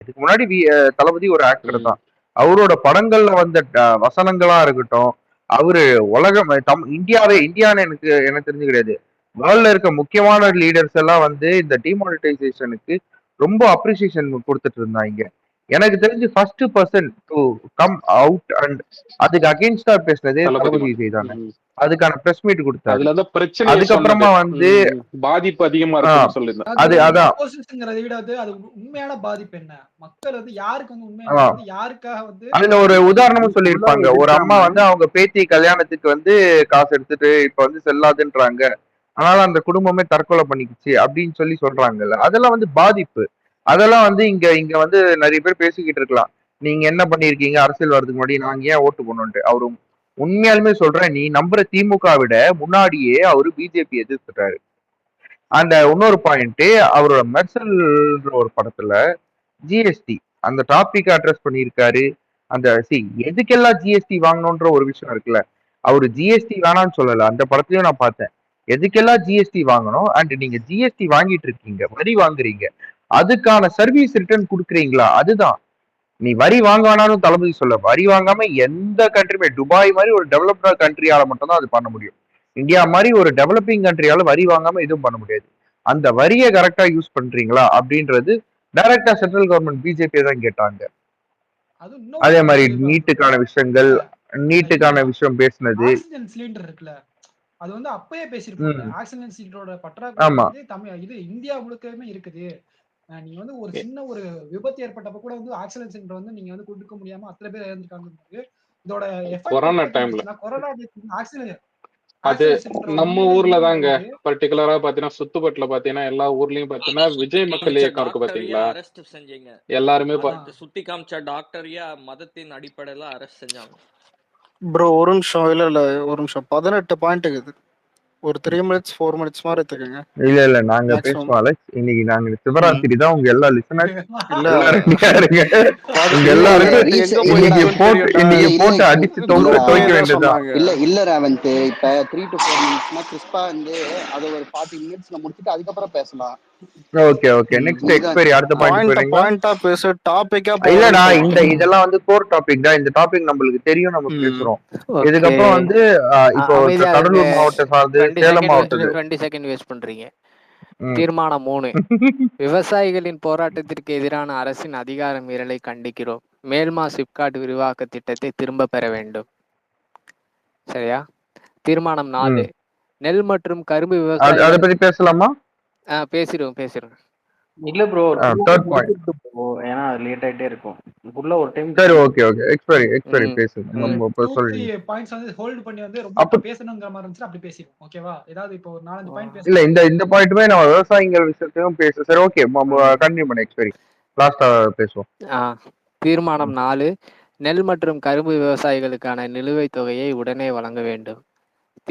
இதுக்கு முன்னாடி தளபதி ஒரு ஆக்டர் ம். தான். அவரோட படங்கள்ல வந்த வசனங்களா இருக்கட்டும், அவரு இந்தியான்னு எனக்கு தெரிஞ்சு கிடையாது. வேர்ல்ட்ல இருக்க முக்கியமான லீடர்ஸ் எல்லாம் வந்து இந்த டிமானிட்டைசேஷனுக்கு ரொம்ப அப்ரிசியேஷன் கொடுத்துட்டு இருந்தாங்க. எனக்கு தெரிஞ்சு first person to come out and அதுக்கு அகேன்ஸ்டா பேசுனதே தளபதி தளபதி விஜய் தானே. ம். அதுக்கான பிரஸ் மீட் கொடுத்தாரு. அதுலதான் பிரச்சனையை சொன்னது. அதுக்கப்புறமா வந்து பாதிப்பு அதிகமா இருக்குன்னு சொல்லியிருந்தேன். அதான் விட அது உண்மையான பாதிப்பு என்ன? மக்கள் வந்து யாருக்கு வந்து உண்மையான ஆமா. வந்து யாருக்காக வந்து அதுல ஒரு உதாரணமும் சொல்லியிருப்பாங்க. ஒரு அம்மா வந்து அவங்க பேத்தி கல்யாணத்துக்கு வந்து காசு எடுத்துட்டு இப்ப வந்து செல்லாதுன்றாங்க. அதனால அந்த குடும்பமே தற்கொலை பண்ணிக்கிச்சு அப்படின்னு சொல்லி சொல்றாங்கல்ல. அதெல்லாம் வந்து பாதிப்பு. அதெல்லாம் வந்து இங்க இங்க வந்து நிறைய பேர் பேசிக்கிட்டு இருக்கலாம். நீங்க என்ன பண்ணிருக்கீங்க அரசியல் வர்றதுக்கு முன்னாடி நாங்க ஏன் ஓட்டு போடணும்ட்டு. அவரு உண்மையாலுமே சொல்றேன், நீ நம்புற திமுக விட முன்னாடியே அவரு பிஜேபி எதிர்த்துட்டாரு. அந்த இன்னொரு பாயிண்ட் அவரோட மெர்சல்ன்ற ஒரு படத்துல ஜிஎஸ்டி அந்த டாபிக் அட்ரஸ் பண்ணியிருக்காரு. அந்த எதுக்கெல்லாம் ஜிஎஸ்டி வாங்கணும்ன்ற ஒரு விஷயம் இருக்குல்ல. அவரு ஜிஎஸ்டி வேணாம்னு சொல்லல. அந்த படத்துலயும் நான் பார்த்தேன். எதுக்கெல்லாம் ஜிஎஸ்டி வாங்கணும் அண்ட் நீங்க ஜிஎஸ்டி வாங்கிட்டு இருக்கீங்க, வரி வாங்குறீங்க, அதுக்கான சர்வீஸ் ரிட்டர்ன் கொடுக்குறீங்களா? அதுதான். நீ வரி வாங்க வேணாம்னு தளபதி சொல்ல. வரி வாங்காம எந்த கண்ட்ரியுமே துபாய் மாதிரி ஒரு டெவலப்டு கண்ட்ரியால மட்டும் தான் அது பண்ண முடியும். இந்தியா மாதிரி ஒரு டெவலப்பிங் கண்ட்ரியால வரி வாங்காம எதுவும் பண்ண முடியாது. அந்த வரியை கரெக்டா யூஸ் பண்றீங்களா அப்படின்றது டைரக்டா சென்ட்ரல் கவர்மெண்ட் பிஜேபி தான் கேட்டாங்க. அதே மாதிரி நீட்டுக்கான விஷயம் பேசினது. ஆக்சிஜன் சிலிண்டர் இருக்குல்ல, அது வந்து அப்பயே பேசியிருப்பாங்க. ஆக்சிஜன் சிலிண்டரோட பற்றாக்குறை வந்து இது இந்தியா முழுக்கவே இருக்குது. நீங்க வந்து ஒரு சின்ன ஒரு விபத்து ஏற்பட்டப்ப கூட வந்து ஆக்சிஜன் சிலிண்டர் வந்து நீங்க வந்து கொடுக்க முடியாம அத்தனை பேர் இறந்துட்டாங்க. இதோட கொரோனா டைம்ல கொரோனா ஆக்சிஜன் அது நம்ம ஊர்ல தாங்க பர்டிகுலரா பாத்தீங்கன்னா சுத்துப்பட்டுல பாத்தீங்கன்னா எல்லா ஊர்லயும் பாத்தீங்கன்னா விஜய் மக்கள் இயக்கம் இருக்கு பாத்தீங்களா, அரெஸ்ட் செஞ்சீங்க. எல்லாருமே சுத்தி காமிச்ச டாக்டரியா மதத்தின் அடிப்படையில அரெஸ்ட் செஞ்சாங்க. ப்ரோ ஒரு நிமிஷம் இல்ல ஒரு நிமிஷம் 18 பாயிண்ட் இருக்குது. ஒரு 3 மினிட்ஸ் 4 மினிட்ஸ் மாதிரி எடுத்துக்கங்க. இல்ல நாங்க பேசுவோம் அலெக்ஸ். இன்னைக்கு நாங்க சிவராத்திரி தான். உங்க எல்லா லிசனர்ஸ் இன்னைக்கு போட்டு அடிச்சு துவைக்க வேண்டியதுதான். இல்ல ரேவந்த், இப்ப 3 to 4 மினிட்ஸ்னா கிறிஸ்பா வந்து அது ஒரு 40 மினிட்ஸ்ல முடிச்சிட்டு அதுக்கப்புறம் பேசலாம். ஓகே நெக்ஸ்ட் எக்ஸ்பைரி அடுத்த பாயிண்டா பேச டாபிக்கா இல்லடா. இதெல்லாம் வந்து கோர் டாபிக் தான். இந்த டாபிக் நம்மளுக்கு தெரியும், நம்ம பேசுறோம். இதுக்கப்புறம் வந்து இப்போ கடலூர் மாவட்ட சார்ந்து சேலம் மாவட்டத்துல 20 செகண்ட் வேஸ்ட் பண்றீங்க. தீர்மானம் 3, விவசாயிகளின் போராட்டத்திற்கு எதிரான அரசின் அதிகார மீறலை கண்டிக்கிறோம். மேல்மா சிப்காட் விரிவாக்க திட்டத்தை திரும்ப பெற வேண்டும். சரியா? தீர்மானம் 4, நெல் மற்றும் கரும்பு விவசாயம். அதை பத்தி பேசலாமா? பேசிடுவோம். இல்ல ப்ரோ, ஏன்னா லேட் ஆயிட்டே இருக்கும். உள்ள ஒரு டைம் சரி ஓகே எக்ஸ்பைரி பேசு. நம்ம சொல்லுங்க. பாயிண்ட்ஸ் வந்து ஹோல்ட் பண்ணி வந்து ரொம்ப பேசணும்ங்கற மாதிரி இருந்துச்சு. அப்படி பேசிடுவோம். ஓகேவா? ஏதாவது இப்போ ஒரு 4-5 பாயிண்ட் பேசலாம். இல்ல இந்த பாயிண்ட்மே நம்ம விவசாயிகள் விஷயத்தையும் பேச. சரி ஓகே, கண்டினியூ பண்ணு எக்ஸ்பைரி. லாஸ்டா பேசுவோம். தீர்மானம் 4, நெல் மற்றும் கரும்பு விவசாயிகளுக்கான நிலுவைத் தொகையை உடனே வழங்க வேண்டும்.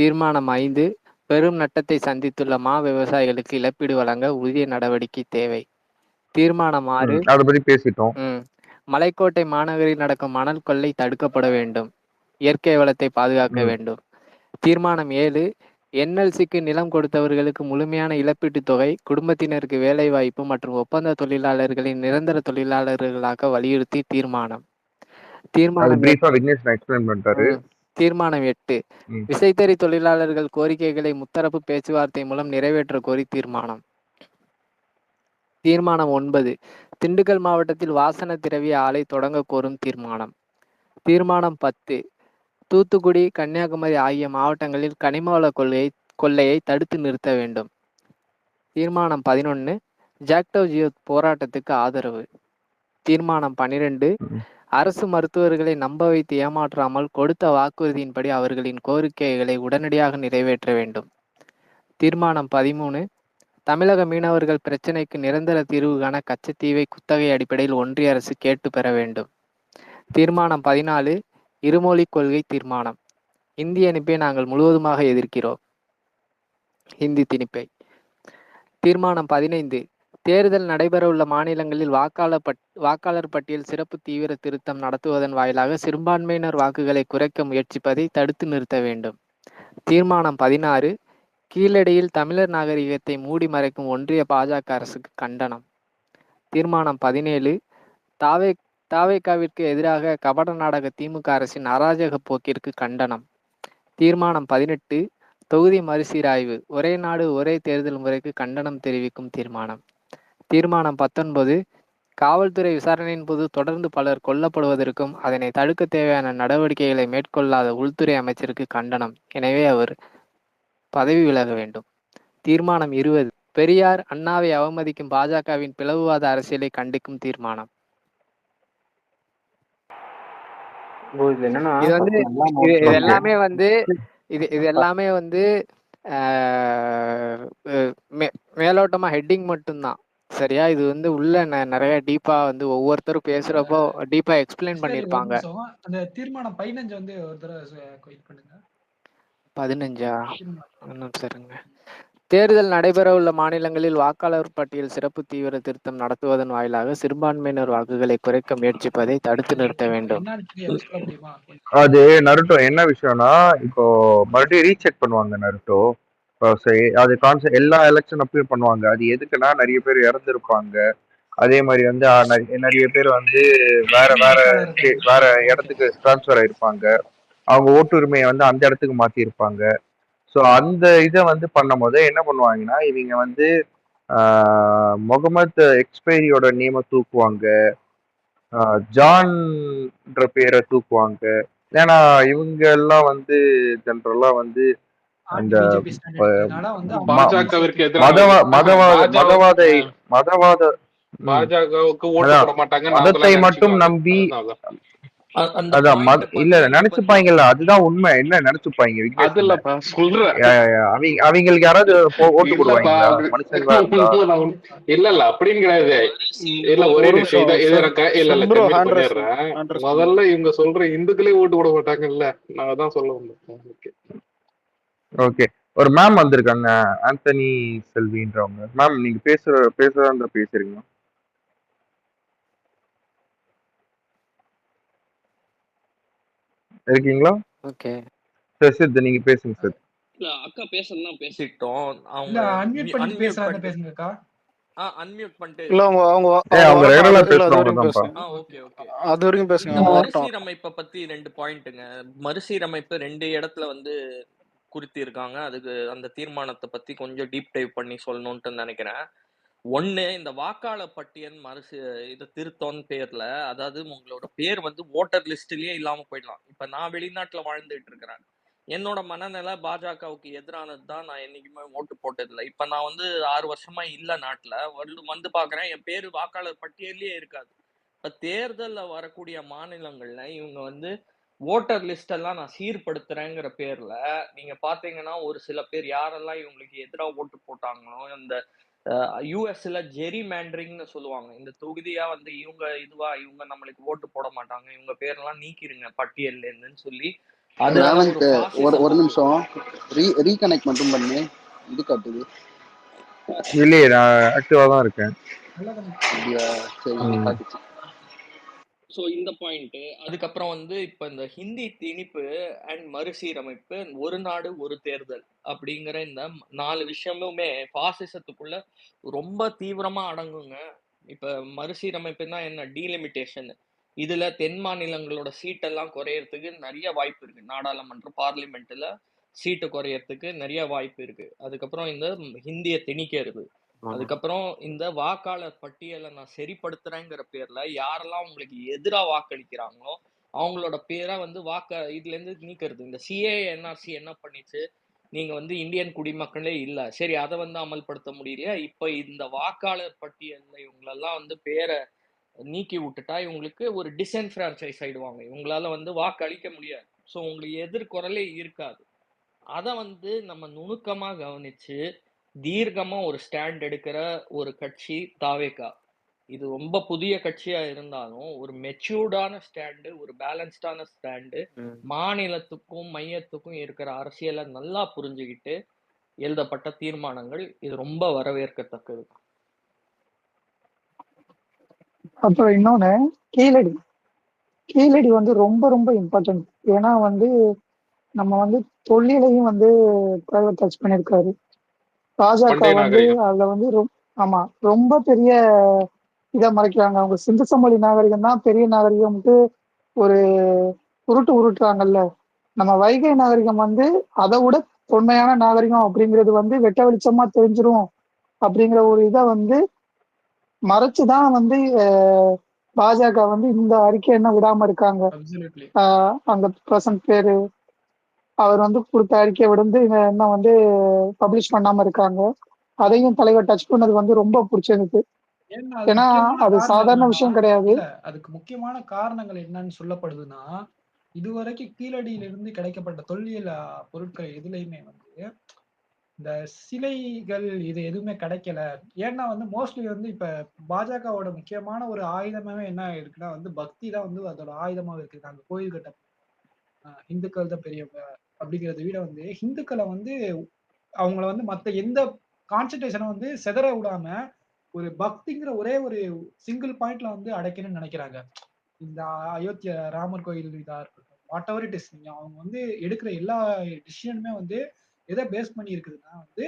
தீர்மானம் 5, பெரும் நட்டத்தை சந்தித்துள்ள மா விவசாயிகளுக்கு இழப்பீடு வழங்க உரிய நடவடிக்கை தேவை. தீர்மானம் 6, அதை பத்தி பேசிட்டோம். மலைக்கோட்டை மாநகரில் நடக்கும் மணல் கொள்ளை தடுக்கப்பட வேண்டும். இயற்கை வளத்தை பாதுகாக்க வேண்டும். தீர்மானம் 7, என்எல்சிக்கு நிலம் கொடுத்தவர்களுக்கு முழுமையான இழப்பீட்டுத் தொகை, குடும்பத்தினருக்கு வேலை வாய்ப்பு மற்றும் ஒப்பந்த தொழிலாளர்களின் நிரந்தர தொழிலாளர்களாக வலியுறுத்தி தீர்மானம். தீர்மானம் 8, விசைத்தறி தொழிலாளர்கள் கோரிக்கைகளை முத்தரப்பு பேச்சுவார்த்தை மூலம் நிறைவேற்ற கோரி தீர்மானம். தீர்மானம் 9, திண்டுக்கல் மாவட்டத்தில் வாசன திரவிய ஆலை தொடங்க கோரும் தீர்மானம். தீர்மானம் 10, தூத்துக்குடி, கன்னியாகுமரி ஆகிய மாவட்டங்களில் கனிமவள கொள்ளையை தடுத்து நிறுத்த வேண்டும். தீர்மானம் 11, ஜாக்டோ ஜியோ போராட்டத்துக்கு ஆதரவு. தீர்மானம் 12, அரசு மருத்துவர்களை நம்ப வைத்து ஏமாற்றாமல் கொடுத்த வாக்குறுதியின்படி அவர்களின் கோரிக்கைகளை உடனடியாக நிறைவேற்ற வேண்டும். தீர்மானம் 13, தமிழக மீனவர்கள் பிரச்சினைக்கு நிரந்தர தீர்வு காண கச்சத்தீவை குத்தகை அடிப்படையில் ஒன்றிய அரசு கேட்டு பெற வேண்டும். தீர்மானம் 14, இருமொழி கொள்கை தீர்மானம். இந்தி திணிப்பை நாங்கள் முழுவதுமாக எதிர்க்கிறோம். ஹிந்தி திணிப்பை. தீர்மானம் 15, தேர்தல் நடைபெறவுள்ள மாநிலங்களில் வாக்காளர் பட்டியல் சிறப்பு தீவிர திருத்தம் நடத்துவதன் வாயிலாக சிறுபான்மையினர் வாக்குகளை குறைக்க முயற்சிப்பதை தடுத்து நிறுத்த வேண்டும். தீர்மானம் 16, கீழடியில் தமிழர் நாகரிகத்தை மூடி மறைக்கும் ஒன்றிய பாஜக அரசுக்கு கண்டனம். தீர்மானம் 17, தாவே தாவேகாவிற்கு எதிராக கபட நாடக திமுக அரசின் அராஜக போக்கிற்கு கண்டனம். தீர்மானம் 18 தொகுதி மறுசீராய்வு ஒரே நாடு ஒரே தேர்தல் முறைக்கு கண்டனம் தெரிவிக்கும் தீர்மானம். தீர்மானம் 19 காவல்துறை விசாரணையின் போது தொடர்ந்து பலர் கொல்லப்படுவதற்கும் அதனை தடுக்க தேவையான நடவடிக்கைகளை மேற்கொள்ளாத உள்துறை அமைச்சருக்கு கண்டனம். எனவே அவர் பதவி விலக வேண்டும். தீர்மானம் 20 பெரியார் அண்ணாவை அவமதிக்கும் பாஜகவின் பிளவுவாத அரசியலை கண்டிக்கும் தீர்மானம். ப்ரோ இதுல என்னன்னா இது வந்து first நல்லா இது note இது பண்ணுங்க. எல்லாமே வந்து இது எல்லாமே வந்து ஆஹ் அஹ் மே- மேலோட்டமா ஹெட்டிங் மட்டும்தான். சரியா? இது வந்து உள்ள நிறைய டீப்பா வந்து ஒவ்வொருத்தரும் பேசுறப்போ டீப்பா எக்ஸ்பிளைன் சரி, ஒரு பண்ணியிருப்பாங்க. நிமிஷம். அந்த தீர்மானம் 15 வந்து ஒரு தடவை குயிட் பண்ணுங்க. 15 தீர்மானம். இன்னும் சரிங்க. தேர்தல் நடைபெறவுள்ள மாநிலங்களில் வாக்காளர் பட்டியல் சிறப்பு தீவிர திருத்தம் நடத்துவதன் வாயிலாக சிறுபான்மையினர் வாக்குகளை குறைக்க முயற்சிப்பதை தடுத்து நிறுத்த வேண்டும். என்னன்னு எனக்கு சொல்ல முடியுமா? அது நருட்டோ என்ன விஷயம்னா, இப்போ மறுபடியும் ரீசெக் பண்ணுவாங்க நருட்டோ. இப்போ அது கான்செப்ட் எல்லா எலெக்ஷன் அப்பயும் பண்ணுவாங்க. அது எதுக்குன்னா நிறைய பேர் இறந்துருப்பாங்க. அதே மாதிரி வந்து நிறைய பேர் வந்து வேற வேற வேற இடத்துக்கு டிரான்ஸ்ஃபர் ஆயிருப்பாங்க. அவங்க ஓட்டுரிமையை வந்து அந்த இடத்துக்கு மாத்திருப்பாங்க. ஸோ அந்த இதை வந்து பண்ணும் போது என்ன பண்ணுவாங்கன்னா, இவங்க வந்து முகமது எக்ஸ்பைரியோட நேமை தூக்குவாங்க, ஜான்ன்ற பேரை தூக்குவாங்க. ஏன்னா இவங்க எல்லாம் வந்து ஜென்ரலா வந்து அந்த பிஜேபி ஸ்டாண்ட் எடுத்ததுனால வந்து அவங்க பாஜகவிற்கு மதவா எதிரானது. மதவாத மதவாத மதவாத பாஜகவுக்கு ஓட்டு அதான் போட மாட்டாங்க, மதத்தை மட்டும் நம்பி அந்த அதான் பாயிண்ட் இல்ல நினைச்சுப்பாங்கல்ல, அதுதான் உண்மை. என்ன நினைச்சுப்பாங்க அது விக்னேஷ்? இல்லப்பா சொல்றேன். அவங்களுக்கு யாராவது ஓட்டு இல்லப்பா போடுவாங்களா மனுஷங்களா இருந்தா? இல்ல அப்படின்னு கிடையாது. இல்ல ஒரே ஒரு நிமிஷம் நிமிஷம் இதை நான் இல்ல சென் ப்ரோ கன்வின்ஸ் ஹேண்ட் ரைஸ் பண்ணிடுறேன். ஹேண்ட் ரைஸ் முதல்ல இவங்க சொல்ற இந்துக்களே ஓட்டு போட மாட்டாங்கல்ல, நான் அதான் சொல்ல வந்தேன். ஓகே, ஒரு மேம் வந்திருக்காங்க, ஆந்தனி செல்வின்றவங்க. மேம் நீங்க பேசுறதா பேசுறீங்க. இருக்கீங்களா? ஓகே, சரி சரி, நீங்க பேசுங்க சார். இல்ல அக்கா பேசலாம் பேசிட்டோம். இல்ல அவங்க அன்மியூட் பண்ணி அன்மியூட் பேசுறாங்க, பண்ணிட்டு பேசுங்கக்கா. அன்மியூட் பண்ணிட்டு இல்ல அவங்க அவங்க அவங்க வரட்டும். ரெகுலரா இல்ல அது பேசுறவங்க வரைக்கும் தான்ப்பா. பேசுங்க. Okay okay. அது வரைக்கும் பேசுங்க, இந்த அவங்க வரட்டும். மறுசீரமைப்பை பத்தி 2 பாயிண்ட்டுங்க. மறுசீரமைப்பு 2 இடத்துல வந்து குறித்து இருக்காங்க. அதுக்கு அந்த தீர்மானத்தை பத்தி கொஞ்சம் டீப் டைவ் பண்ணி சொல்லணும்னு நினைக்கிறேன். ஒண்ணு, இந்த வாக்காளர் பட்டியல் இது திருத்தம்னு பேர்ல, அதாவது உங்களோட பேர் வந்து ஓட்டர் லிஸ்ட்லயே இல்லாம போயிடலாம். இப்ப நான் வெளிநாட்டுல வாழ்ந்துட்டு இருக்கிறேன். என்னோட மனநிலை பாஜகவுக்கு எதிரானது தான். நான் என்னைக்குமே ஓட்டு போட்டதில்லை. இப்ப நான் வந்து 6 வருஷமா இல்ல நாட்டுல. வந்து பாக்குறேன், என் பேரு வாக்காளர் பட்டியலே இருக்காது. இப்ப தேர்தல்ல வரக்கூடிய மாநிலங்கள்ல இவங்க வந்து ஓட்டர் லிஸ்ட் எல்லாம் நான் சீர்படுத்துறேங்கிற பேர்ல நீங்க பாத்தீங்கன்னா ஒரு சில பேர் யாரெல்லாம் இவங்களுக்கு எதிராக ஓட்டு போட்டாங்களோ, இந்த யூஎஸ்ல ஜெரி மேண்டரிங்னு சொல்லுவாங்க. இந்த தொகுதியா வந்து இவங்க நம்மளுக்கு ஓட்டு போட மாட்டாங்க, இவங்க பேரெல்லாம் நீக்கிருங்க பட்டியல்ல இருந்துன்னு சொல்லி ஒரு நிமிஷம் ரீகனெக்ட் மட்டும் பண்ணு. இது காட்டுது இல்லையே, நான் ஆக்டிவா தான் இருக்கேன். சரி காட்டுச்சு. ஸோ இந்த பாயிண்ட். அதுக்கப்புறம் வந்து இப்ப இந்த ஹிந்தி திணிப்பு அண்ட் மறுசீரமைப்பு, ஒரு நாடு ஒரு தேர்தல் அப்படிங்கிற இந்த 4 விஷயமுமே பாசிசத்துக்குள்ள ரொம்ப தீவிரமா அடங்குங்க. இப்ப மறுசீரமைப்புனா என்ன? டீலிமிட்டேஷன். இதுல தென் மாநிலங்களோட சீட்டெல்லாம் குறையறதுக்கு நிறைய வாய்ப்பு இருக்கு. நாடாளுமன்ற பார்லிமெண்ட்ல சீட்டு குறையறதுக்கு நிறைய வாய்ப்பு இருக்கு. அதுக்கப்புறம் இந்த ஹிந்திய திணிக்கிறது. அதுக்கப்புறம் இந்த வாக்காளர் பட்டியலை நான் சரிப்படுத்துறேங்கிற பேர்ல யாரெல்லாம் உங்களுக்கு எதிரா வாக்களிக்கிறாங்களோ அவங்களோட பேரை வந்து இதுல இருந்து நீக்கிறது. இந்த சிஏ என்ஆர்சி என்ன பண்ணிச்சு? நீங்க வந்து இந்தியன் குடிமக்களே இல்ல, சரி அதை வந்து அமல்படுத்த முடியலையா? இப்ப இந்த வாக்காளர் பட்டியல்ல இவங்களெல்லாம் வந்து பேரை நீக்கி விட்டுட்டா இவங்களுக்கு ஒரு டிஸ்என்ஃபிரான்சைஸ் ஆயிடுவாங்க. இவங்களால வந்து வாக்கு அளிக்க முடியாது. ஸோ உங்களுக்கு எதிர்குரலே இருக்காது. அதை வந்து நம்ம நுணுக்கமா கவனிச்சு தீர்க்கமா ஒரு ஸ்டாண்ட் எடுக்கிற ஒரு கட்சி தாவேகா. இது ரொம்ப புதிய கட்சியா இருந்தாலும் ஒரு மெச்சூர்டான ஸ்டாண்டு, ஒரு பேலன்ஸ்டான ஸ்டாண்டு, மாநிலத்துக்கும் மையத்துக்கும் இருக்கிற அரசியலை நல்லா புரிஞ்சுக்கிட்டு எழுதப்பட்ட தீர்மானங்கள். இது ரொம்ப வரவேற்கத்தக்கது. அப்புறம் இன்னொன்னு, கீழடி கீழடி வந்து ரொம்ப ரொம்ப இம்பார்ட்டன்ட். ஏன்னா வந்து நம்ம வந்து தொழிலையும் வந்து பிரைவேட் டச் பண்ணியிருக்காரு பாஜக வந்து. அதுல வந்து ஆமா ரொம்ப பெரிய இதை மறைக்கிறாங்க. அவங்க சிந்து சமவெளி நாகரிகம் தான் பெரிய நாகரிகம்ட்டு ஒரு உருட்டுறாங்கல்ல. நம்ம வைகை நாகரிகம் வந்து அதை விட தொன்மையான நாகரிகம் அப்படிங்கிறது வந்து வெட்ட வெளிச்சமா தெரிஞ்சிரும் அப்படிங்கிற ஒரு இதை வந்து மறைச்சுதான் வந்து பாஜக வந்து இந்த அறிக்கை என்ன விடாம இருக்காங்க. அந்த பிரசன்ட் பேரு அவர் வந்து கொடுத்த அறிக்கையை விட என்ன வந்து பப்ளிஷ் பண்ணாம இருக்காங்க. அதையும் தலைவர் டச் பண்ணது வந்து ரொம்ப பிடிச்சிருக்கு. ஏன்னா அது சாதாரண விஷயம் கிடையாது. அதுக்கு முக்கியமான காரணங்கள் என்னன்னு சொல்லப்படுதுன்னா, இதுவரைக்கும் கீழடியிலிருந்து கிடைக்கப்பட்ட தொல்லியல் பொருட்கள் எதுலையுமே வந்து இந்த சிலைகள் இது எதுவுமே கிடைக்கல. ஏன்னா வந்து மோஸ்ட்லி வந்து இப்ப பாஜகவோட முக்கியமான ஒரு ஆயுதமாவே என்ன இருக்குன்னா வந்து பக்தி தான் வந்து அதோட ஆயுதமாக இருக்கு. நாங்க கோயில் கட்ட இந்துக்கள் தான் பெரியவங்க அப்படிங்கிறத விட வந்து ஹிந்துக்களை வந்து அவங்கள வந்து மத்த எந்த கான்சன்ட்ரேஷனை வந்து செதற விடாம ஒரு பக்திங்கிற ஒரே ஒரு சிங்கிள் பாயிண்ட்ல வந்து அடைக்கணும்னு நினைக்கிறாங்க. இந்த அயோத்தியா ராமர் கோயில் இதா இருக்கட்டும், வாட் எவர் இட் இஸ், அவங்க வந்து எடுக்கிற எல்லா டிசிஷனுமே வந்து எதை பேஸ் பண்ணி இருக்குதுன்னா வந்து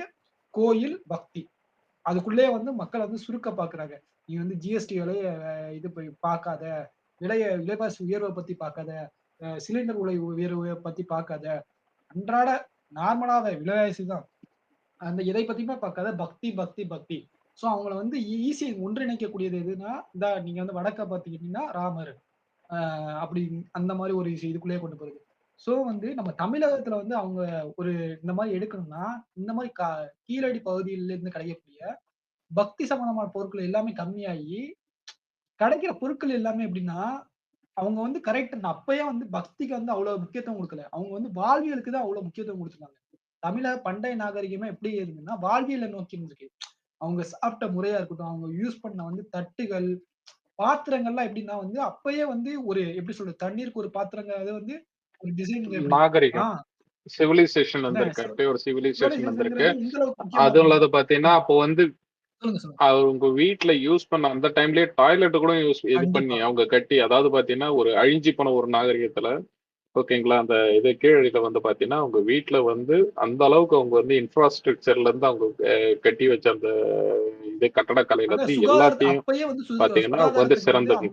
கோயில் பக்தி. அதுக்குள்ளே வந்து மக்கள் வந்து சுருக்க பாக்குறாங்க. நீ வந்து ஜிஎஸ்டி விலைய இது போய் பார்க்காத, விலைவாசி உயர்வை பத்தி பார்க்காத, சிலிண்டர் விலை உயர்வை பத்தி பார்க்காத, அன்றாட நார்மலாத விலைவாசி தான், அந்த எதை பத்தியுமே பார்க்காத, பக்தி பக்தி பக்தி. ஸோ அவங்கள வந்து ஈஸி ஒன்றிணைக்கக்கூடியது எதுன்னா, இந்த நீங்க வந்து வடக்க பார்த்துக்கிட்டீங்கன்னா ராமர் அப்படி அந்த மாதிரி ஒரு இதுக்குள்ளேயே கொண்டு போகுது. ஸோ வந்து நம்ம தமிழகத்துல வந்து அவங்க ஒரு இந்த மாதிரி எடுக்கணும்னா இந்த மாதிரி கீழடி பகுதியில இருந்து கிடைக்கக்கூடிய பக்தி சம்பந்தமான பொருட்கள் எல்லாமே கம்மியாகி கிடைக்கிற பொருட்கள் எல்லாமே எப்படின்னா அவங்க வந்து கரெக்ட் அப்பயே வந்து பக்திக்கு வந்து அவ்வளவு முக்கியத்துவம் கொடுக்கல. அவங்க வந்து வாழ்வியலுக்கு தான் அவ்வளவு முக்கியத்துவம் கொடுத்துருக்காங்க. தமிழக பண்டைய நாகரிகமே எப்படி இருக்குன்னா வாழ்வியலை நோக்கி இருந்திருக்கு. அவங்க சாப்பிட்ட முறையா இருக்கட்டும், அவங்க யூஸ் பண்ண வந்து தட்டுகள் பாத்திரங்கள்லாம் எப்படின்னா வந்து அப்பயே வந்து ஒரு எப்படி சொல்றது தண்ணீருக்கு ஒரு பாத்திரங்க அது வந்து ஒரு டிசைன் நாகரிகம் சிவிலைசேஷன் வந்திருக்கு. அப்படியே ஒரு சிவிலைசேஷன் வந்திருக்கு. அதுவும் இல்லாத பாத்தீங்கன்னா அப்போ வந்து அவங்க வீட்டுல யூஸ் பண்ண அந்த டைம்லயே டாய்லெட் கூட இது பண்ணி அவங்க கட்டி, அதாவது பாத்தீங்கன்னா ஒரு அழிஞ்சி போன ஒரு நாகரிகத்துல ஓகேங்களா, அந்த இது கீழடியில வந்து பாத்தீங்கன்னா அவங்க வீட்டுல வந்து அந்த அளவுக்கு அவங்க வந்து இன்ஃப்ராஸ்ட்ரக்சர்ல இருந்து அவங்க கட்டி வச்ச அந்த இது கட்டடக்கலையில இருந்து எல்லாத்தையும் பாத்தீங்கன்னா வந்து சிறந்தது.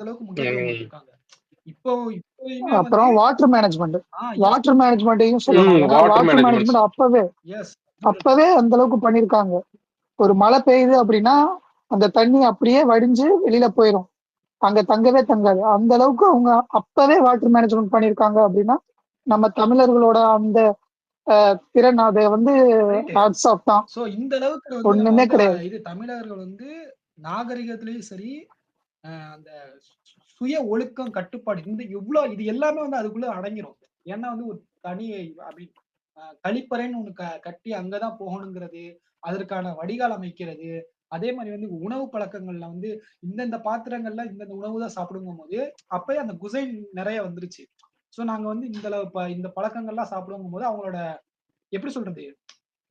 அப்புறம் வாட்டர் மேனேஜ்மெண்ட்டையும் சொல்லணும். வாட்டர் மேனேஜ்மெண்ட் அப்பவே அந்த அளவுக்கு பண்ணிருக்காங்க. ஒரு மழை பெய்யுது அப்படின்னா அந்த தண்ணி அப்படியே வடிஞ்சு வெளியில போயிடும், அங்க தங்கவே தங்காது. அந்த அளவுக்கு அவங்க அப்பவே வாட்டர் மேனேஜ்மெண்ட் பண்ணிருக்காங்க. அப்படின்னா நம்ம தமிழர்களோட அந்த திறன் அதை வந்து ஹேட்ஸ் ஆஃப் தான். சோ இந்த அளவுக்கு ஒண்ணுமே கிடையாது. இது தமிழர்கள் வந்து நாகரிகத்திலயும் சரி அந்த சுய ஒழுக்கம் கட்டுப்பாடு இந்த இவ்வளவு இது எல்லாமே வந்து அதுக்குள்ள அடங்கிடும். ஏன்னா வந்து ஒரு தனி அப்படி கழிப்பறைன்னு ஒண்ணு கட்டி அங்கதான் போகணுங்கிறது, அதற்கான வடிகால் அமைக்கிறது, அதே மாதிரி வந்து உணவு பழக்கங்கள்ல வந்து இந்தந்த பாத்திரங்கள்ல இந்தந்த உணவு தான் சாப்பிடுங்கும் போது அப்பயே அந்த குசைன் நிறைய வந்துருச்சு. சோ நாங்க வந்து இந்த பழக்கங்கள்லாம் சாப்பிடுங்கும் போது அவங்களோட எப்படி சொல்றது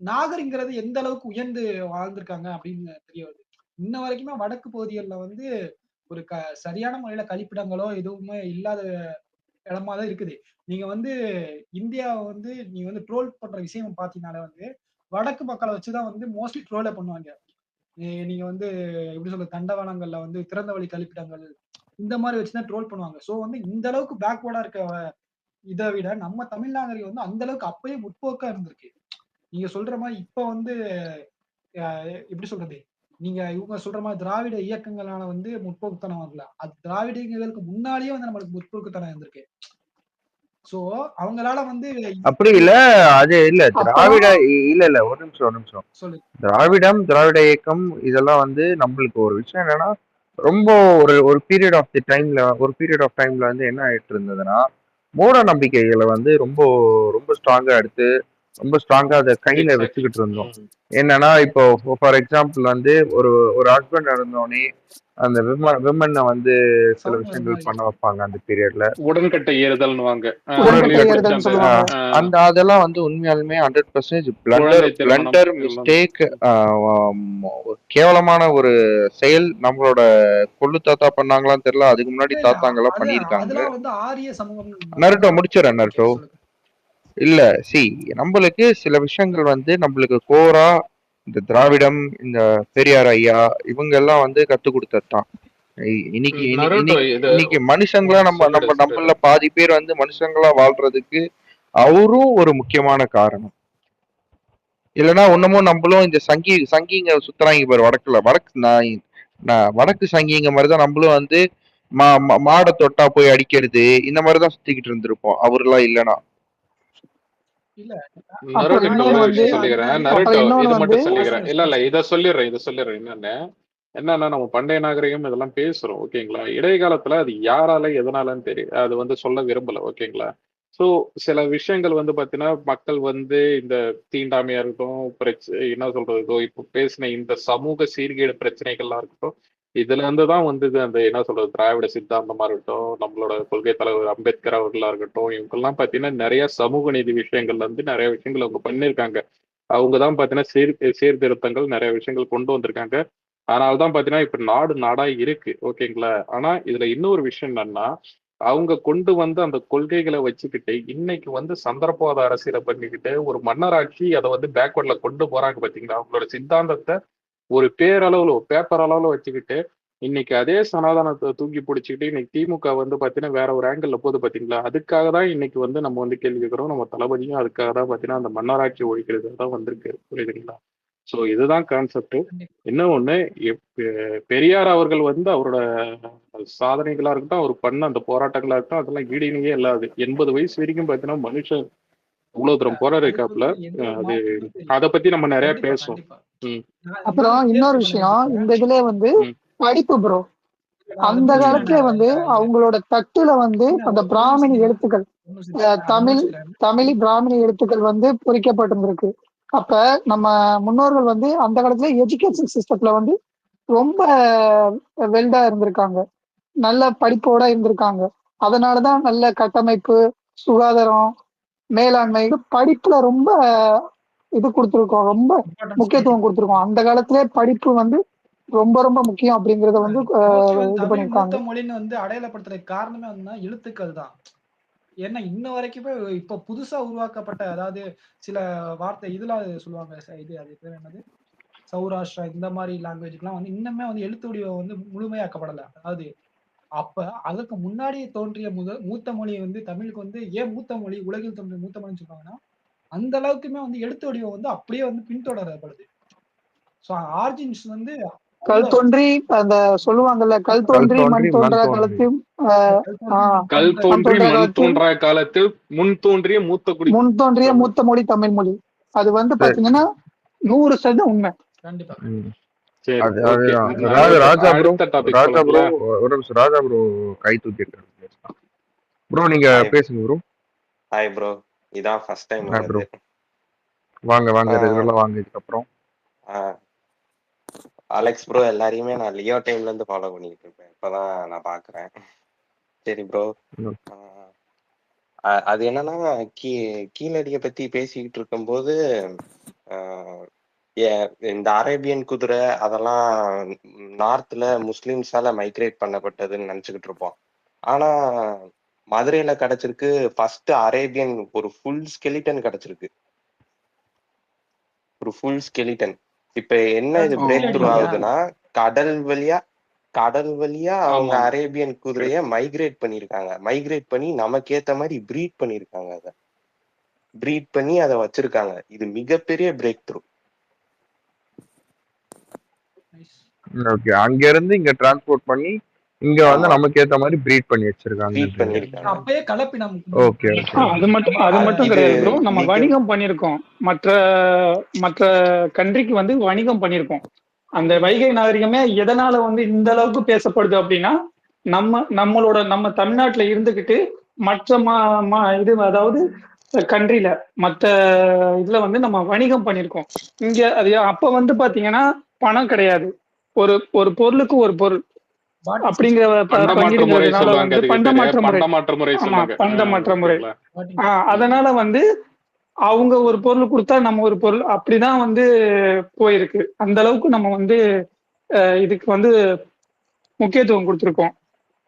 நாகரிங்கிறது எந்த அளவுக்கு உயர்ந்து வாழ்ந்திருக்காங்க அப்படின்னு தெரிய வருது. இன்ன வரைக்குமே வடக்கு பகுதிகளில் வந்து ஒரு சரியான முறையில கழிப்பிடங்களோ எதுவுமே இல்லாத இடமா தான் இருக்குது. நீங்க வந்து இந்தியாவை வந்து நீங்க வந்து ட்ரோல் பண்ற விஷயம் பாத்தீங்கன்னால வந்து வடக்கு மக்களை வச்சுதான் வந்து மோஸ்ட்லி ட்ரோலே பண்ணுவாங்க. நீங்க வந்து எப்படி சொல்ற தண்டவாளங்கள்ல வந்து திறந்த வழி கழிப்பிடங்கள் இந்த மாதிரி வச்சுதான் ட்ரோல் பண்ணுவாங்க. சோ வந்து இந்த அளவுக்கு பேக்வேர்டா இருக்க இதை விட நம்ம தமிழ்நாடு வந்து அந்த அளவுக்கு அப்பயே முற்போக்கா இருந்திருக்கு. நீங்க சொல்ற மாதிரி இப்ப வந்து எப்படி சொல்றது நீங்க இவங்க சொல்ற மாதிரி திராவிட இயக்கங்களால வந்து முற்போக்குத்தனம் வரல, அது திராவிடங்களுக்கு முன்னாடியே வந்து நம்மளுக்கு முற்போக்குத்தனம் இருந்திருக்கு. சோ அவங்களால வந்து அப்படி இல்ல, அது இல்ல திராவிட இல்ல ஒரு நிமிஷம் சொல்லு. திராவிட இயக்கம் இதெல்லாம் வந்து நம்மளுக்கு ஒரு விஷயம் என்னன்னா ரொம்ப ஒரு பீரியட் ஆஃப் டைம்ல வந்து என்ன ஆயிட்டு இருந்ததுன்னா மூட நம்பிக்கைகளை வந்து ரொம்ப ரொம்ப ஸ்ட்ராங்கா எடுத்து ரொம்ப ஸ்ட்ராங்கா அதை கையில வச்சுக்கிட்டு இருந்தோம். என்னன்னா இப்போ ஃபார் எக்ஸாம்பிள் வந்து ஒரு ஹஸ்பண்ட் இருந்தோடனே அந்த விமனை வந்து சில விஷயங்கள் பண்ண வைப்பாங்க அந்த பீரியட்ல. உடன்கட்டை ஏறுதல்னுவாங்க. அந்த அதெல்லாம் வந்து உண்மையாலுமே 100% பிளண்டர் மிஸ்டேக், கேவலமான ஒரு செயல். நம்மளோட கொள்ளு தாத்தா பண்ணாங்களான்னு தெரியல, அதுக்கு முன்னாடி தாத்தாங்க எல்லாம் பண்ணிருக்காங்க. நருட்டோ முடிச்சிடறேன். நருட்டோ இல்ல நம்மளுக்கு சில விஷயங்கள் வந்து நம்மளுக்கு கோரா இந்த திராவிடம், இந்த பெரியார் ஐயா இவங்க எல்லாம் வந்து கத்து கொடுத்ததுதான். இன்னைக்கு நருட்டோ இது இன்னைக்கு மனுஷங்களா நம்ம சொல்லிடு நம்ம சொல்லிடு. நம்மள பாதி பேர் வந்து மனுஷங்களா வாழ்றதுக்கு அவரும் ஒரு முக்கியமான காரணம். இல்லைன்னா இன்னமும் நம்மளும் இந்த சங்கிங்க சுத்துறாங்க பாரு வடக்குல வடக்கு சங்கிங்க மாதிரிதான் நம்மளும் வந்து மாடை தொட்டா போய் அடிக்கிறது இந்த மாதிரிதான் சுத்திக்கிட்டு இருந்திருப்போம் அவர்லாம் இல்லைன்னா. இல்ல அப்புறம் நருட்டோ இன்னொன்னு ஒரு வந்து விஷயம் சொல்லிக்கிறேன். அப்புறம் நருட்டோ இன்னொன்னு இது வந்து மட்டும் சொல்லிக்கிறேன். இல்ல இதை சொல்லிடுறேன் என்னன்னா நம்ம பண்டைய நாகரிகம் இதெல்லாம் பேசுறோம் ஓகேங்களா. இடைக்காலத்துல அது யாரால எதனாலன்னு தெரியும், அது வந்து சொல்ல விரும்பல ஓகேங்களா. ஸோ சில விஷயங்கள் வந்து பாத்தீங்கன்னா மக்கள் வந்து இந்த தீண்டாமையா இருக்கட்டும், என்ன சொல்றது, இப்போ பேசின இந்த சமூக சீர்கேடு பிரச்சனைகள்லாம் இருக்கட்டும், இதுல இருந்து தான் வந்தது அந்த என்ன சொல்றது திராவிட சித்தாந்தமா இருக்கட்டும், நம்மளோட கொள்கை தலைவர் அம்பேத்கர் அவர்களா இருக்கட்டும், இவங்கெல்லாம் பாத்தீங்கன்னா நிறைய சமூக நீதி விஷயங்கள்ல இருந்து நிறைய விஷயங்கள் அவங்க பண்ணியிருக்காங்க. அவங்க தான் பாத்தீங்கன்னா சீர்திருத்தங்கள் நிறைய விஷயங்கள் கொண்டு வந்திருக்காங்க. அதனாலதான் பாத்தீங்கன்னா இப்ப நாடா இருக்கு ஓகேங்களா. ஆனா இதுல இன்னொரு விஷயம் என்னன்னா, அவங்க கொண்டு வந்த அந்த கொள்கைகளை வச்சுக்கிட்டு இன்னைக்கு வந்து சந்தர்ப்பவாத அரசியலை பண்ணிக்கிட்டு ஒரு மன்னராட்சி அதை வந்து பேக்வர்ட்ல கொண்டு போறாங்க பாத்தீங்களா. அவங்களோட சித்தாந்தத்தை ஒரு பேப்பர் அளவுல வச்சுக்கிட்டு இன்னைக்கு அதே சனாதனத்தை தூக்கி பிடிச்சிக்கிட்டு இன்னைக்கு திமுக வந்து பாத்தீங்கன்னா வேற ஒரு ஆங்கிள் போகுது பாத்தீங்களா. அதுக்காக தான் இன்னைக்கு வந்து நம்ம வந்து கேள்வி கேட்கிறோம். நம்ம தளபதியும் அதுக்காக தான் பாத்தீங்கன்னா அந்த மன்னராட்சி ஒழிக்கிறது தான் வந்திருக்கு, புரியுதுங்களா. ஸோ இதுதான் கான்செப்ட். இன்னொன்னு பெரியார் அவர்கள் வந்து அவரோட சாதனைகளா இருக்கட்டும், அவர் பண்ண அந்த போராட்டங்களா இருக்கட்டும், அதெல்லாம் ஈடிணையே இல்லாது. 80 வயசு வரைக்கும் பாத்தீங்கன்னா மனுஷன் இவ்வளவு தூரம் போராடி இருக்காப்புல. அது அதை பத்தி நம்ம நிறைய கண்டிப்பா பேசுவோம். கண்டிப்பா அப்புறம் இன்னொரு விஷயம் இந்த இதுல வந்து படிப்பு ப்ரோ. அந்த காலத்துல வந்து அவங்களோட தட்டுல வந்து அந்த பிராமணி எழுத்துக்கள் தமிழ் பிராமணி எழுத்துக்கள் வந்து பொறிக்கப்பட்டிருந்திருக்கு. அப்ப நம்ம முன்னோர்கள் வந்து அந்த காலத்துல எஜுகேஷன் சிஸ்டத்துல வந்து ரொம்ப வெல்டா இருந்திருக்காங்க, நல்ல படிப்போட இருந்திருக்காங்க. அதனாலதான் நல்ல கட்டமைப்பு, சுகாதாரம், மேலாண்மை, படிப்புல ரொம்ப இது கொடுத்துருக்கோம், ரொம்ப முக்கியத்துவம் கொடுத்துருக்கோம். அந்த காலத்திலே படிப்பு வந்து ரொம்ப ரொம்ப முக்கியம் அப்படிங்கறத வந்து இது தமிழ் பண்ணிருக்காங்க. மூத்த மொழின்னு வந்து அடையாளப்படுத்துறதுக்கு காரணமே வந்து எழுத்துக்கள் தான். ஏன்னா இன்ன வரைக்குமே இப்ப புதுசா உருவாக்கப்பட்ட, அதாவது சில வார்த்தை இதெல்லாம் சொல்லுவாங்க, இது அது பேர் என்னது, சௌராஷ்டிரா இந்த மாதிரி லாங்குவேஜ்க்குலாம் வந்து இன்னுமே வந்து எழுத்து வடிவம் வந்து முழுமையாக்கப்படல. அதாவது அப்ப அதற்கு முன்னாடி தோன்றிய மூத்த மொழி வந்து தமிழுக்கு வந்து ஏன் மூத்த மொழி, உலகில் தோன்றிய மூத்த மொழின்னு சொல்றாங்கன்னா அந்த அளவுக்குமே வந்து எழுத்து வடிவம் வந்து அப்படியே வந்து பின்தொடரப்படுது. ஸோ ஆர்ஜின்ஸ் வந்து கல் தோன்றி அந்த சொல்லுவாங்கல்ல, கல் தோன்றி மண் தோன்றா காலத்தில் முன் தோன்றிய மூத்த மொழி தமிழ் மொழி. அது வந்து பாத்தீங்கன்னா 100% உண்மை. கண்டிப்பா. ராஜா ப்ரோ கை தூக்கி ப்ரோ, நீங்க பேசுங்க ப்ரோ. ஹாய் ப்ரோ, இதான் ஃபர்ஸ்ட் டைம் ப்ரோ. வாங்க ரெகுலரா வாங்க. இதுக்கப்புறம் அலெக்ஸ் ப்ரோ எல்லாரையுமே நான் லியோ டைம்ல இருந்து ஃபாலோ பண்ணிட்டு இருப்பேன், இப்பதான் நான் பாக்குறேன். சரி ப்ரோ, அது என்னன்னா கீழடியை பத்தி பேசிக்கிட்டு இருக்கும்போது இந்த அரேபியன் குதிரை அதெல்லாம் நார்த்ல முஸ்லிம்ஸால மைக்ரேட் பண்ணப்பட்டதுன்னு நினைச்சுக்கிட்டு இருப்போம். ஆனா மதுரையில கிடைச்சிருக்கு ஃபர்ஸ்ட் அரேபியன் ஒரு ஃபுல் ஸ்கெலிட்டன் கிடைச்சிருக்கு, ஒரு ஃபுல் ஸ்கெலிட்டன். இப்ப என்ன இது பிரேக் த்ரூ ஆகுதுன்னா கடல் வழியா அவங்க அரேபியன் குதிரைய மைக்ரேட் பண்ணி நமக்கு ஏத்த மாதிரி ப்ரீட் பண்ணிருக்காங்க. அதை ப்ரீட் பண்ணி அதை வச்சிருக்காங்க. இது மிகப்பெரிய பிரேக் த்ரூ. ஓகே, அங்க இருந்து இங்க டிரான்ஸ்போர்ட் பண்ணி இங்க வந்து நமக்கு ஏத்த மாதிரி ப்ரீட் பண்ணி வச்சிருக்காங்க. அப்பவே கலப்பினம். ஓகே, அது மட்டும் கிடையாது ப்ரோ, நம்ம வணிகம் பண்ணிருக்கோம். மற்ற கண்ட்ரிக்கு வந்து வணிகம் பண்ணிருக்கோம். அந்த வைகை நாகரிகமே எதனால வந்து இந்த அளவுக்கு பேசப்படுது அப்படின்னா, நம்ம தமிழ்நாட்டுல இருந்துகிட்டு மற்ற இது அதாவது கண்ட்ரில மற்ற இதுல வந்து நம்ம வணிகம் பண்ணிருக்கோம். இங்க அது அப்ப வந்து பாத்தீங்கன்னா பணம் கிடையாது, ஒரு பொருளுக்கு ஒரு பொருள் அப்படிங்கிற பங்கிடுங்கிறதுனால வந்து பண்டமாற்ற முறை. அதனால வந்து அவங்க ஒரு பொருள் கொடுத்தா நம்ம ஒரு பொருள், அப்படிதான் வந்து போயிருக்கு. அந்த அளவுக்கு நம்ம வந்து இதுக்கு வந்து முக்கியத்துவம் கொடுத்துருக்கோம்,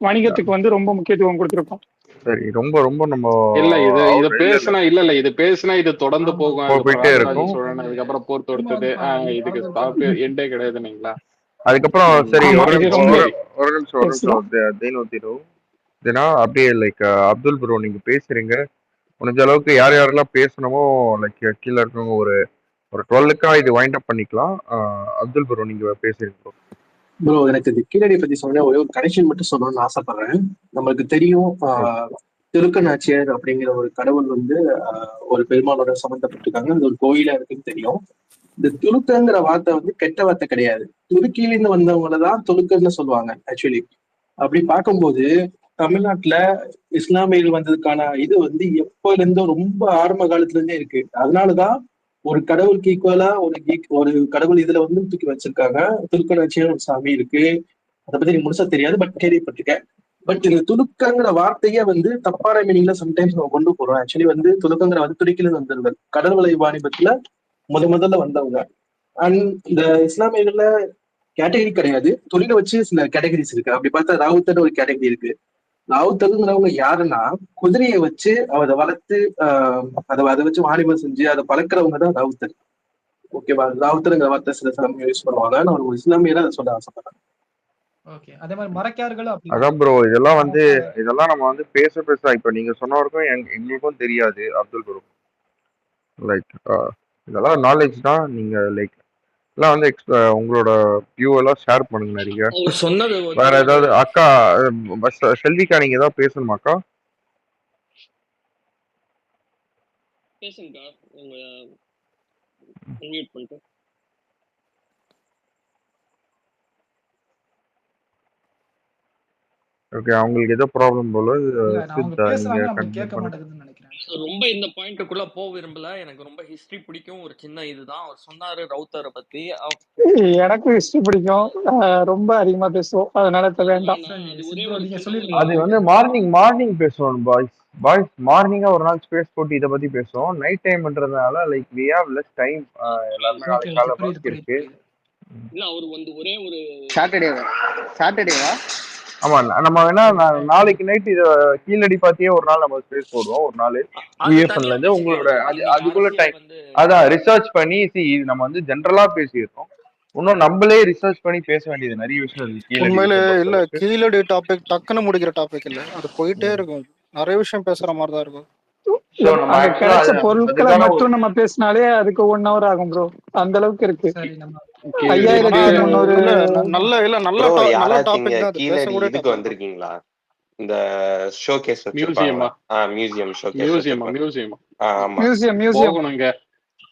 வணிகத்துக்கு வந்து ரொம்ப முக்கியத்துவம் கொடுத்துருக்கோம். சரி, ரொம்ப ரொம்ப நம்ம இது பேசினா இது தொடர்ந்து போகும், போயிட்டே இருக்கும். அதுக்கப்புறம் போர் தொடுத்தது, இதுக்கு ஸ்டாப் எண்டே கிடையாது இல்லைங்களா. அதுக்கப்புறம் சரி ஒரு நிமிஷம் தினா அப்படியே லைக் அப்துல் ப்ரோ நீங்க பேசுறீங்க, முடிஞ்ச அளவுக்கு யார் யாரெல்லாம் பேசணுமோ லைக் கீழே இருக்கவங்க ஒரு 12க்கா இது வைண்ட் அப் பண்ணிக்கலாம். அப்துல் ப்ரோ நீங்க பேசுறீங்க ப்ரோ. ப்ரோ எனக்கு இந்த கீழடி பத்தி சொன்ன ஒரே ஒரு கனெக்ஷன் மட்டும் சொல்லணும்னு ஆசைப்படுறேன். நம்மளுக்கு தெரியும் திருக்கநாச்சியார் அப்படிங்கிற ஒரு கடவுள் வந்து ஒரு பெருமாளோட சம்மந்தப்பட்டிருக்காங்க. அது ஒரு கோயிலா இருக்குன்னு தெரியும். இந்த துலுக்கங்கிற வார்த்தை வந்து கெட்ட வார்த்தை கிடையாது. துருக்கியிலிருந்து வந்தவங்களதான் துலுக்கன்னு சொல்லுவாங்க ஆக்சுவலி. அப்படி பார்க்கும்போது தமிழ்நாட்டுல இஸ்லாமியர்கள் வந்ததுக்கான இது வந்து எப்போல இருந்தோ ரொம்ப ஆரம்ப காலத்துல இருந்தே இருக்கு. அதனாலதான் ஒரு கடவுளுக்கு ஈக்குவலா ஒரு கடவுள் இதுல வந்து தூக்கி வச்சிருக்காங்க. திருக்கணாச்சியார் ஒரு சாமி இருக்கு. அதை பத்தி எனக்கு முழுசா தெரியாது, பட் கேள்விப்பட்டிருக்கேன். பட் இந்த துலுக்கங்கிற வார்த்தையே வந்து தப்பான மீனிங்ல சம்டைம்ஸ் நம்ம கொண்டு போறோம். ஆக்சுவலி வந்து துலுக்கங்கிற வந்து துருக்கியிலிருந்து வந்தவர்கள், கடல் வலை வாணிபத்துல முதல்ல வந்தவங்க. அண்ட் இந்த இஸ்லாமியர்கள்ல கேட்டகரி கிடையாது, தொழிலை வச்சு சில கேட்டகரிஸ் இருக்கு. அப்படி பார்த்தா ராவுத்தர் ஒரு கேட்டகரி இருக்கு. ராவுத்தருங்கிறவங்க யாருன்னா குதிரையை வச்சு அதை வளர்த்து அதை வச்சு வாணிபம் செஞ்சு அதை பழக்கிறவங்க தான் ராவுத்தர். ஓகேவா? ராவுத்தருங்கிற வார்த்தை சில சமயம் யூஸ் பண்ணுவாங்க. நான் ஒரு இஸ்லாமியரை அதை சொல்ல ஆசைப்படுறேன். ஓகே, அதே மாதிரி மரக்கார்களும் அப்படி அதான் ப்ரோ, இதெல்லாம் நம்ம வந்து பேச இப்ப நீங்க சொன்னவருக்கும் எங்களுக்கும் தெரியாது அப்துல் ப்ரோ. லைக் இதெல்லாம் நாலேஜ் தான். நீங்க லைக் எல்லாம் வந்து உங்களோட வியூ எல்லாம் ஷேர் பண்ணுங்க நிறைய. சொன்னது வேற ஏதாவது அக்கா செல்விக்கா நீங்க ஏதாவது பேசணுமா அக்கா? பேசுங்கக்கா, உங்க மியூட் பண்ணிட்டு. ஓகே, அவங்களுக்கு ஏதோ ப்ராப்ளம் போல. ரொம்ப இந்த பாயிண்ட்டுக்குள்ள போக விரும்பல. எனக்கு ரொம்ப ஹிஸ்டரி பிடிக்கும். ஒரு சின்ன இதுதான் அவர் சொன்னாரு ரவுத்தரை பத்தி. எனக்கும் ஹிஸ்டரி பிடிக்கும், ரொம்ப அதிகமா பேசுவோம், அதனால வேண்டாம். அது வந்து மார்னிங் பேசுவோம் பாய்ஸ் மார்னிங்கா ஒரு நாள் ஸ்பேஸ் போட்டு இதை பத்தி பேசுவோம். நைட் டைம்ன்றதுனால like we have less time. எல்லாருமே நாளைக்கு காலை ஒர்க் இருக்கு. இல்ல அவர் வந்து ஒரே ஒரு சாட்டர்டேவா ஆமா, நம்ம வேணா நாளைக்கு நைட் இத கீழடி பாத்தியே ஒரு நாள் நம்ம ஸ்பேஸ் போடுவோம். ஒரு நாள் யூஎஃப்என்ல இருந்து உங்களோட அதுக்குள்ள டைம் அதான் ரிசர்ச் பண்ணி நம்ம வந்து ஜெனரலா பேசியிருக்கோம். இன்னும் நம்மளே ரிசர்ச் பண்ணி பேச வேண்டியது நிறைய விஷயம் இருக்கு. உண்மையில இல்ல கீழடி டாபிக் டக்குன்னு முடிக்கிற டாபிக் இல்ல, அது போயிட்டே இருக்கும். நிறைய விஷயம் பேசுற மாதிரி தான் இருக்கும். கிடைச்ச பொருட்களை மட்டும் நம்ம பேசினாலே அதுக்கு 1 hour ஆகும் ப்ரோ. அந்த அளவுக்கு இருக்கு. 5300 நல்ல டாபிக் தான். கீழடி இதுக்கு வந்திருக்கீங்களா? இந்த ஷோகேஸ் வச்சிருப்பாங்க. மியூசியம்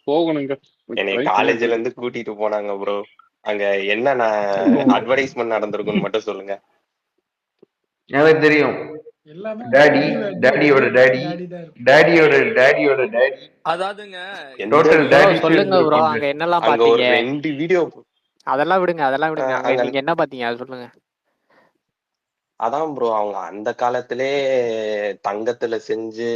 போகணுங்க. என்னை காலேஜ்ல இருந்து கூட்டிட்டு போனாங்க ப்ரோ. அங்க என்னென்ன அட்வர்டைஸ்மெண்ட் நடந்திருக்குன்னு மட்டும் சொல்லுங்க. எனக்கு தெரியும். டாடியோட டாடி. அதாவதுங்க சொல்லுங்க ப்ரோ, அங்க என்னெல்லாம் பாத்தீங்க? 2 வீடியோ. அதெல்லாம் விடுங்க. அங்க நீங்க என்ன பாத்தீங்க அது சொல்லுங்க. அதான் ப்ரோ, அவங்க அந்த காலத்திலே தங்கத்துல செஞ்சு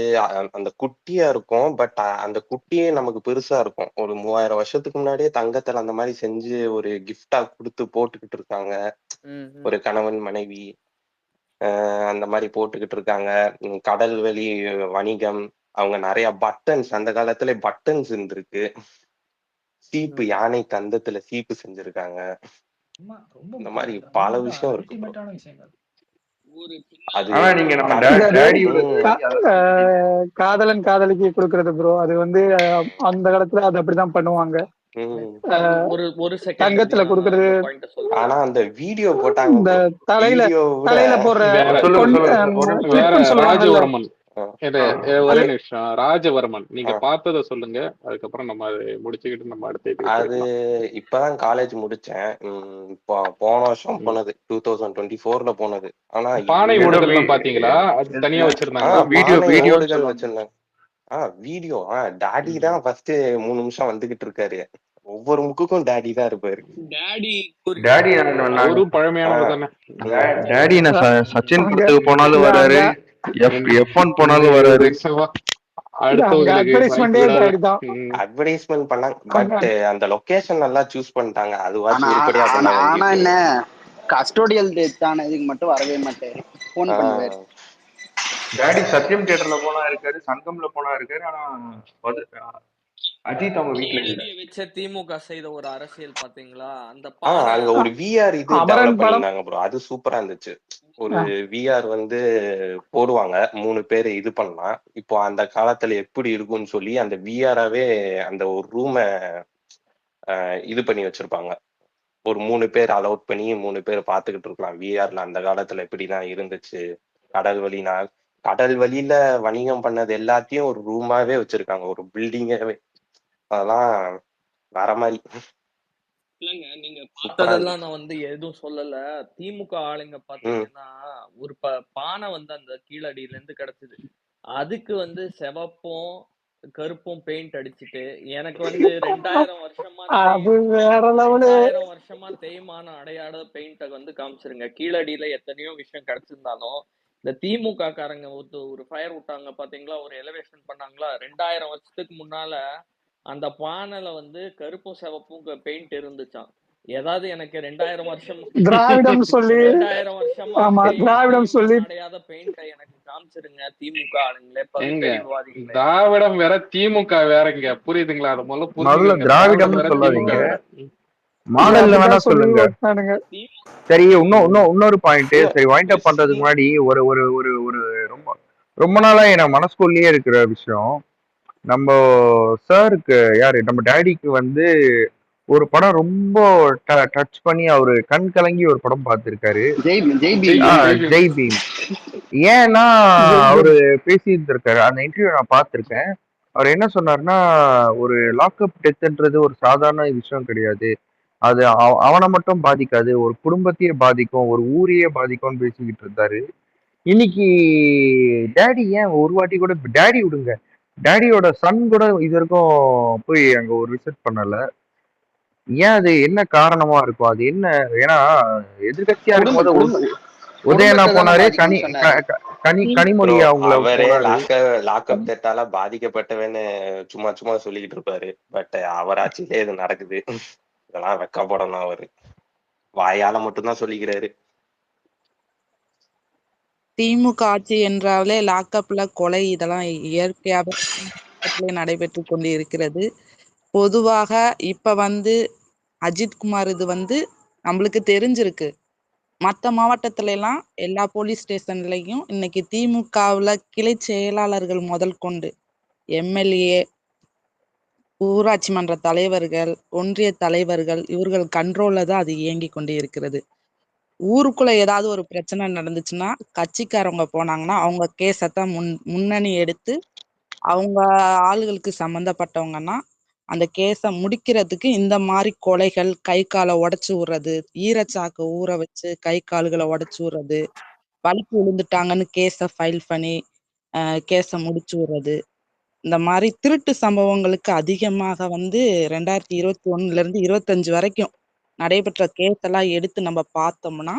அந்த குட்டியா இருக்கும். பட் அந்த குட்டியே நமக்கு பெருசா இருக்கும். ஒரு 3000 வருஷத்துக்கு முன்னாடியே தங்கத்துல அந்த மாதிரி செஞ்சு ஒரு கிஃப்டா கொடுத்து போட்டுக்கிட்டு இருக்காங்க. ஒரு கணவன் மனைவி அந்த மாதிரி போட்டுக்கிட்டு இருக்காங்க. கடல் வெளி வணிகம், அவங்க நிறைய பட்டன்ஸ், அந்த காலத்துல பட்டன்ஸ் இருந்திருக்கு. சீப்பு, யானை தந்தத்துல சீப்பு செஞ்சிருக்காங்க. இந்த மாதிரி பல விஷயம் இருக்கு. காதலன் காதலிக்கு கொடுக்கறது ப்ரோ, அது வந்து அந்த காலத்துல அது அப்படிதான் பண்ணுவாங்க. தங்கத்துல கொடுக்கறது. ஆனா அந்த வீடியோ போட்டாங்க, இந்த தலையில போடுற ராஜவர்மன். ஒரே நிமிஷம், ராஜவர்மன் நீங்க பார்த்தத சொல்லுங்க, அதுக்கப்புறம் நம்ம அதை முடிச்சுக்கிட்டு நம்ம அடுத்த. அது இப்பதான் காலேஜ் முடிச்சேன். போன வருஷம் போனது, 2024ல போனது. ஆனா பானை ஓடுகள் பாத்தீங்களா? அது தனியா வச்சிருந்தாங்க. வீடியோகள் வச்சிருந்தாங்க. வீடியோ டாடி தான் ஃபர்ஸ்ட் 3 நிமிஷம் வந்துகிட்டு இருக்காரு. ஒவ்வொரு முக்குக்கும் டாடி தான் இருப்பாரு. டாடி ஒரு பழமையானவர் தானே. டாடி சச்சின் படத்துக்கு போனாலும் வராரு, F1 போனாலும் வராரு. அட்வர்டைஸ்மெண்ட் பண்ணாங்க. பட் அந்த லொகேஷன் நல்லா சூஸ் பண்ணிட்டாங்க. ஆனா என்ன கஸ்டோடியல் டெத் ஆன இதுக்கு மட்டும் வரவே மாட்டாரு, போன் பண்ணுவாரு. டாடி சத்யம் தியேட்டர்ல போனா இருக்காரு, சங்கம்ல போனா இருக்காரு. ஆனா அஜித் அவங்க வீட்டுல இல்ல. கீழடியை வச்ச திமுக செய்த ஒரு அரசியல் பாத்தீங்களா? அந்த அங்க ஒரு விஆர் இது அமரன் டெவலப் படம் பண்ணியிருந்தாங்க ப்ரோ, அது சூப்பரா இருந்துச்சு. ஒரு விஆர் வந்து போடுவாங்க, 3 பேர் இது பண்ணலாம். இப்போ அந்த காலத்துல எப்படி இருக்கும்னு சொல்லி அந்த விஆராவே அந்த ஒரு ரூமை இது பண்ணி வச்சிருப்பாங்க. ஒரு 3 பேர் அலௌட் பண்ணி 3 பேர் பார்த்துக்கிட்டு இருக்கலாம். விஆர்ல அந்த காலத்துல எப்படிதான் இருந்துச்சு, கடல் வழினா கடல் வழியில வணிகம் பண்ணது எல்லாத்தையும் ஒரு ரூமாவே வச்சிருக்காங்க, ஒரு பில்டிங்காவே. அதெல்லாம் வேற மாதிரி இல்லங்க, நீங்க சூப்பரா பார்த்ததெல்லாம் இருந்துச்சு. நான் வந்து எதுவும் சொல்லல. திமுக ஆளுங்க பாத்தீங்கன்னா ஒரு பானை வந்து அந்த கீழடியில இருந்து கிடைச்சது. அதுக்கு வந்து சிவப்பும் கருப்பும் பெயிண்ட் அடிச்சுட்டு எனக்கு வந்து 2000 வருஷமா அது வேற லெவலு. 2000 வருஷமா தேய்மான அடையாள பெயிண்ட வந்து காமிச்சிருங்க. கீழடியில எத்தனையோ விஷயம் கிடைச்சிருந்தாலும் இந்த திமுக காரங்க ஒரு ஃபயர் விட்டாங்க பாத்தீங்களா, ஒரு எலிவேஷன் பண்ணாங்களா, 2000 வருஷத்துக்கு முன்னால அந்த பானைல வந்து கருப்பும் சிவப்பும் பெயிண்ட் இருந்துச்சாம். ஏதாவது எனக்கு 2000 வருஷம் திராவிடம் சொல்லி 2000 வருஷமா ஆமா திராவிடம் சொல்லி தேய்மானம் அடையாத பெயிண்ட எனக்கு காமிச்சிருங்க திமுக ஆளுங்களே, எங்க பகுத்தறிவுவாதிகளே. திராவிடம் வேற திமுக வேறங்க, புரியுதுங்களா? அது முதல்ல முதல்ல புரிஞ்சுக்கங்க. திராவிடம் திராவிடம்னு வேற திமுக சொல்லாதீங்க, வேற. மாடல்ல வேணா அப்படிதான் சொல்லி சொல்லுங்க. ஓட்டினானுங்க. சரி, இன்னொரு பாயிண்ட். இல்ல சரி, வைண்ட் அப் பண்றதுக்கு முன்னாடி ஒரு ஒரு ஒரு ஒரு ரொம்ப ரொம்ப நாளா என் மனசுக்குள்ளேயே இருக்கிற விஷயம். நம்ம சாருக்கு யாரு, நம்ம டேடிக்கு வந்து ஒரு படம் ரொம்ப டச் பண்ணி அவரு கண் கலங்கி ஒரு படம் பார்த்திருக்காரு. ஜெய் ஜெய் பீம். பீம், ஜெய் பீம். ஜெய் பீம். ஏன்னா ஜெய் அவரு பீம். பேசிட்டு இருக்காரு, அந்த இன்டர்வியூ நான் பார்த்திருக்கேன். அவர் என்ன சொன்னாருன்னா, ஒரு லாக்அப் டெத்ன்றது ஒரு சாதாரண விஷயம் கிடையாது. அது அவனை மட்டும் பாதிக்காது, ஒரு குடும்பத்தையே பாதிக்கும், ஒரு ஊரையே பாதிக்கும்னு பேசிக்கிட்டு இருந்தாரு. இன்னைக்கு டேடி ஏன் ஒரு வாட்டி கூட, டேடி விடுங்க, டேடியோட சன் கூட இது வரைக்கும் போய் அங்க ஒரு விசிட் பண்ணல. ஏன், அது என்ன காரணமா இருக்கும்? அது என்ன? ஏன்னா எதிர்கட்சியா குடும்ப இருக்கும்போது குடும்ப உதயனா குடும்பத்தை தானே போனாரு, பாதிக்கும்னு சொன்னாரு. கனிமொழி ப்ரோ, அவங்கள அவரே போனாரு. லாக்அப் டெத்தால பாதிக்கப்பட்டவன்னு சும்மா சும்மா சொல்லிக்கிட்டு இருப்பாரு. பட் அவர் ஆட்சியிலே இது நடக்குது. இதெல்லாம் வெக்கப்படணும். அவரு வாயால மட்டும்தான் சொல்லிக்கிறாரு. திமுக ஆட்சி என்றாலே லாக்அப்ல கொலை இதெல்லாம் இயற்கையாகவே நடைபெற்று கொண்டு இருக்கிறது. பொதுவாக இப்ப வந்து அஜித்குமார் இது வந்து நம்மளுக்கு தெரிஞ்சிருக்கு. மற்ற மாவட்டத்துல எல்லாம் எல்லா போலீஸ் ஸ்டேஷன்லயும் இன்னைக்கு திமுகவுல கிளை செயலாளர்கள் முதல் கொண்டு எம்எல்ஏ, ஊராட்சி மன்ற தலைவர்கள், ஒன்றிய தலைவர்கள் இவர்கள் கண்ட்ரோல்ல தான் அது இயங்கி கொண்டு இருக்கிறது. ஊருக்குள்ள ஏதாவது ஒரு பிரச்சனை நடந்துச்சுன்னா கட்சிக்காரவங்க போனாங்கன்னா அவங்க கேஸத்தான் முன்னணி எடுத்து அவங்க ஆளுகளுக்கு சம்பந்தப்பட்டவங்கன்னா அந்த கேஸ முடிக்கிறதுக்கு இந்த மாதிரி கொலைகள், கை காலை உடைச்சு விடுறது, ஈரச்சாக்கு ஊற வச்சு கை கால்களை உடைச்சு விடுறது, வலிப்பு விழுந்துட்டாங்கன்னு கேஸ ஃபைல் பண்ணி கேஸ முடிச்சு விடுறது, இந்த மாதிரி திருட்டு சம்பவங்களுக்கு அதிகமாக வந்து 2021ல இருந்து 25 வரைக்கும் நடைபெற்ற கேஸ் எல்லாம் எடுத்து நம்ம பார்த்தோம்னா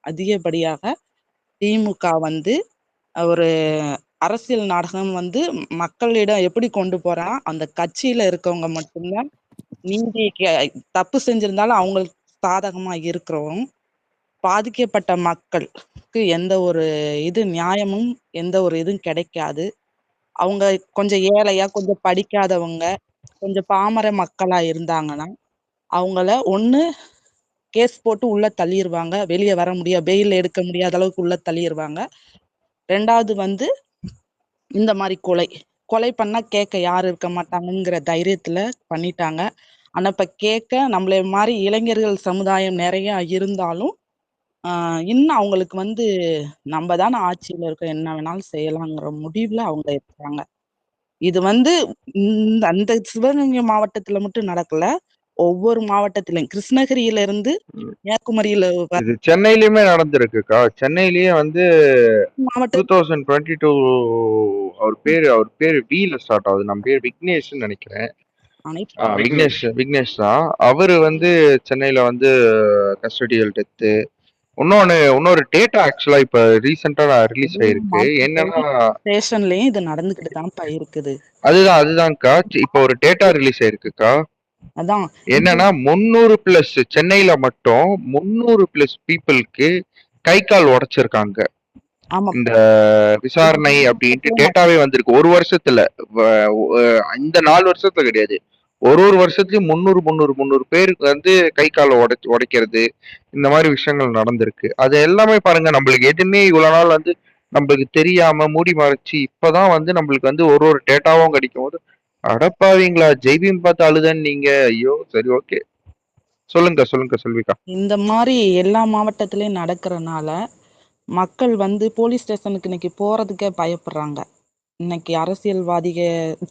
அதிகப்படியாக திமுக வந்து ஒரு அரசியல் நாடகம் வந்து மக்களிடம் எப்படி கொண்டு போறான், அந்த கட்சியில இருக்கவங்க மட்டும்தான் நீதி தப்பு செஞ்சிருந்தாலும் அவங்களுக்கு சாதகமா இருக்கிறோம், பாதிக்கப்பட்ட மக்களுக்கு எந்த ஒரு நியாயமும் எந்த ஒரு இதுவும் கிடைக்காது. அவங்க கொஞ்சம் ஏழையா, கொஞ்சம் படிக்காதவங்க, கொஞ்சம் பாமர மக்களா இருந்தாங்கன்னா அவங்கள ஒண்ணு கேஸ் போட்டு உள்ள தள்ளிடுவாங்க, வெளியே வர முடியாது, பெயில் எடுக்க முடியாத அளவுக்கு உள்ள தள்ளிடுவாங்க. 2வது வந்து இந்த மாதிரி கொலை பண்ணா கேட்க யாரும் இருக்க மாட்டாங்கங்கிற தைரியத்துல பண்ணிட்டாங்க. ஆனா இப்ப கேட்க நம்மள மாதிரி இளைஞர்கள் சமுதாயம் நிறைய இருந்தாலும் இன்னும் அவங்களுக்கு வந்து நம்ம தானே ஆட்சியில இருக்கோம், என்ன வேணாலும் செய்யலாங்கிற முடிவுல அவங்க இருக்காங்க. இது வந்து அந்த சிவகங்கை மாவட்டத்துல மட்டும் நடக்கல, ஒவ்வொரு மாவட்டத்திலும் கிருஷ்ணகிரியில இருந்து கன்னியாகுமரியில இது சென்னையிலயுமே நடந்திருக்குக்கா. சென்னையிலயே வந்து மாவட்ட 2022 அவர் பேரு வீல ஸ்டார்ட் ஆகுது. நம்ம பேர் விக்னேஷ்னு நினைக்கிறேன். விக்னேஷ் தான். அவரு வந்து சென்னையில வந்து கஸ்டடியல் டெத்து. இன்னொரு டேட்டா ஆக்சுவலா இப்ப ரீசெண்டா ரிலீஸ் ஆயிருக்கு. என்னன்னா ஸ்டேஷன்லயும் இது நடந்துகிட்டு தான்ப்பா இருக்குது. அதுதான்க்கா. இப்ப ஒரு டேட்டா ரிலீஸ் ஆயிருக்குக்கா. அதான் என்னன்னா 300+ சென்னையில மட்டும் 300+ பீப்புளுக்கு கை கால் உடைச்சிருக்காங்க. ஆமா இந்த விசாரணை அப்படின்ட்டு டேட்டாவே வந்திருக்கு. ஒரு வருஷத்துல இந்த 4 வருஷத்துல கிடையாது. ஒரு வருஷத்துலயும் 300 பேருக்கு வந்து கை காலை உடைக்கிறது இந்த மாதிரி விஷயங்கள் நடந்திருக்கு. அது எல்லாமே பாருங்க, நம்மளுக்கு எதுவுமே இவ்வளவு நாள் வந்து நம்மளுக்கு தெரியாம மூடி மறைச்சு இப்பதான் வந்து நம்மளுக்கு வந்து ஒரு டேட்டாவும் கிடைக்கும் போது அடப்பாவீங்களா ஜெய்பீம் பார்த்து அழுதன்னு நீங்க. ஐயோ சரி ஓகே, சொல்லுங்க சொல்லுங்க செல்விகா. இந்த மாதிரி எல்லா மாவட்டத்திலயும் நடக்கிறனால மக்கள் வந்து போலீஸ் ஸ்டேஷனுக்கு இன்னைக்கு போறதுக்கே பயப்படுறாங்க. இன்னைக்கு அரசியல்வாதிக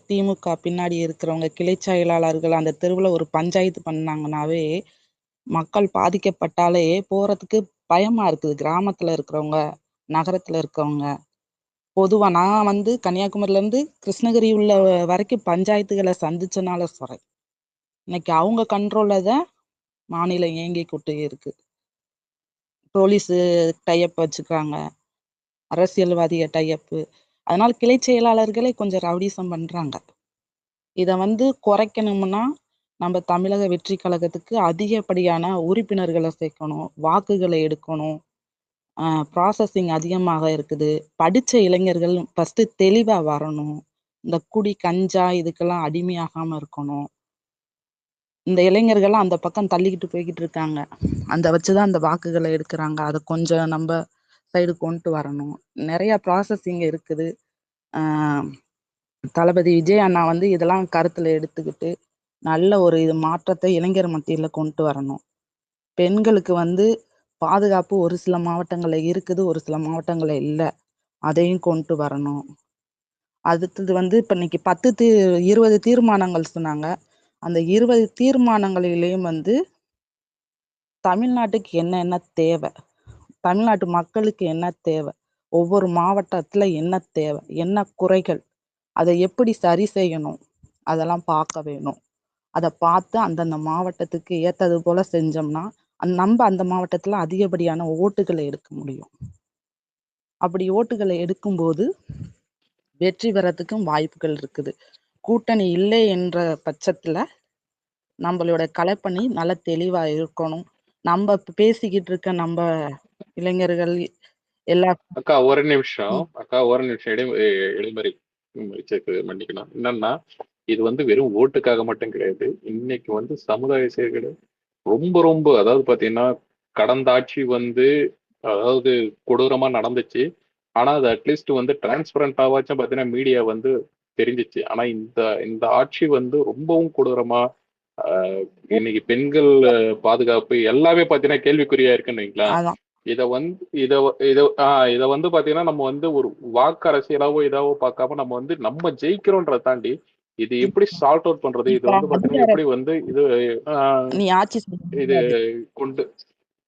திமுக பின்னாடி இருக்கிறவங்க கிளை செயலாளர்கள் அந்த தெருவுல ஒரு பஞ்சாயத்து பண்ணாங்கன்னாவே மக்கள் பாதிக்கப்பட்டாலே போறதுக்கு பயமா இருக்குது. கிராமத்துல இருக்கிறவங்க, நகரத்துல இருக்கிறவங்க. பொதுவா நான் வந்து கன்னியாகுமரியில இருந்து கிருஷ்ணகிரி உள்ள வரைக்கும் பஞ்சாயத்துகளை சந்திச்சனால சொல்றேன். இன்னைக்கு அவங்க கண்ட்ரோல்ல தான் மாநிலம் இயங்கிக்கிட்டு இருக்கு. போலீஸ் டைப் வச்சுக்கிறாங்க, அரசியல்வாதிக டைப்பு. அதனால கிளை செயலாளர்களே கொஞ்சம் ரவுடிசம் பண்றாங்க. இதை வந்து குறைக்கணும்னா நம்ம தமிழக வெற்றி கழகத்துக்கு அதிகப்படியான உறுப்பினர்களை சேர்க்கணும், வாக்குகளை எடுக்கணும். ப்ராசஸிங் அதிகமாக இருக்குது. படிச்ச இளைஞர்கள் ஃபர்ஸ்ட் தெளிவா வரணும். இந்த குடி கஞ்சா இதுக்கெல்லாம் அடிமையாகாம இருக்கணும். இந்த இளைஞர்கள்லாம் அந்த பக்கம் தள்ளிக்கிட்டு போய்கிட்டு இருக்காங்க. அந்த வச்சுதான் அந்த வாக்குகளை எடுக்கிறாங்க. அதை கொஞ்சம் நம்ம சைடு கொண்டு வரணும். நிறைய ப்ராசஸிங் இருக்குது. தளபதி விஜய் அண்ணா வந்து இதெல்லாம் கருத்துல எடுத்துக்கிட்டு நல்ல ஒரு இது மாற்றத்தை இளைஞர் மத்தியில கொண்டு வரணும். பெண்களுக்கு வந்து பாதுகாப்பு ஒரு சில மாவட்டங்கள்ல இருக்குது, ஒரு சில மாவட்டங்கள்ல இல்ல. அதையும் கொண்டு வரணும். அடுத்தது வந்து இப்ப இன்னைக்கு 20 தீர்மானங்கள் சொன்னாங்க. அந்த 20 தீர்மானங்களிலேயும் வந்து தமிழ்நாட்டுக்கு என்ன தேவை, தமிழ்நாட்டு மக்களுக்கு என்ன தேவை, ஒவ்வொரு மாவட்டத்துல என்ன தேவை, என்ன குறைகள், அதை எப்படி சரி செய்யணும், அதெல்லாம் பார்க்க வேணும். அதை பார்த்து அந்தந்த மாவட்டத்துக்கு ஏத்தது போல செஞ்சோம்னா நம்ம அந்த மாவட்டத்துல அதிகப்படியான ஓட்டுகளை எடுக்க முடியும். அப்படி ஓட்டுகளை எடுக்கும்போது வெற்றி பெறத்துக்கும் வாய்ப்புகள் இருக்குது. கூட்டணி இல்லை என்ற பட்சத்துல நம்மளோட கலைப்பணி நல்ல தெளிவா இருக்கணும். நம்ம பேசிக்கிட்டு இருக்க நம்ம இளைஞர்கள் எல்லா அக்கா ஒரு நிமிஷம் இடைமறி மன்னிக்கணும். என்னன்னா இது வந்து வெறும் ஓட்டுக்காக மட்டும் கிடையாது. இன்னைக்கு வந்து சமுதாய சேவைகள் ரொம்ப ரொம்ப, அதாவது பாத்தீங்கன்னா கடந்த ஆட்சி வந்து அதாவது கொடூரமா நடந்துச்சு. ஆனா அது அட்லீஸ்ட் வந்து டிரான்ஸ்பரண்டாவாச்சும் பாத்தீங்கன்னா மீடியா வந்து தெரிஞ்சிச்சு. ஆனா இந்த இந்த ஆட்சி வந்து ரொம்பவும் கொடூரமா இன்னைக்கு பெண்கள் பாதுகாப்பு எல்லாமே பாத்தீங்கன்னா கேள்விக்குறியா இருக்குன்னு வைங்களேன். இத வந்து இத வந்து பாத்தீங்கன்னா நம்ம வந்து ஒரு வாக்கு அரசியலாவோ இதாவோ பார்க்காம நம்ம வந்து நம்ம ஜெயிக்கிறோன்றதை தாண்டி இது எப்படி சால்ட் அவுட் பண்றது, இது வந்து பாத்தீங்கன்னா எப்படி வந்து இது கொண்டு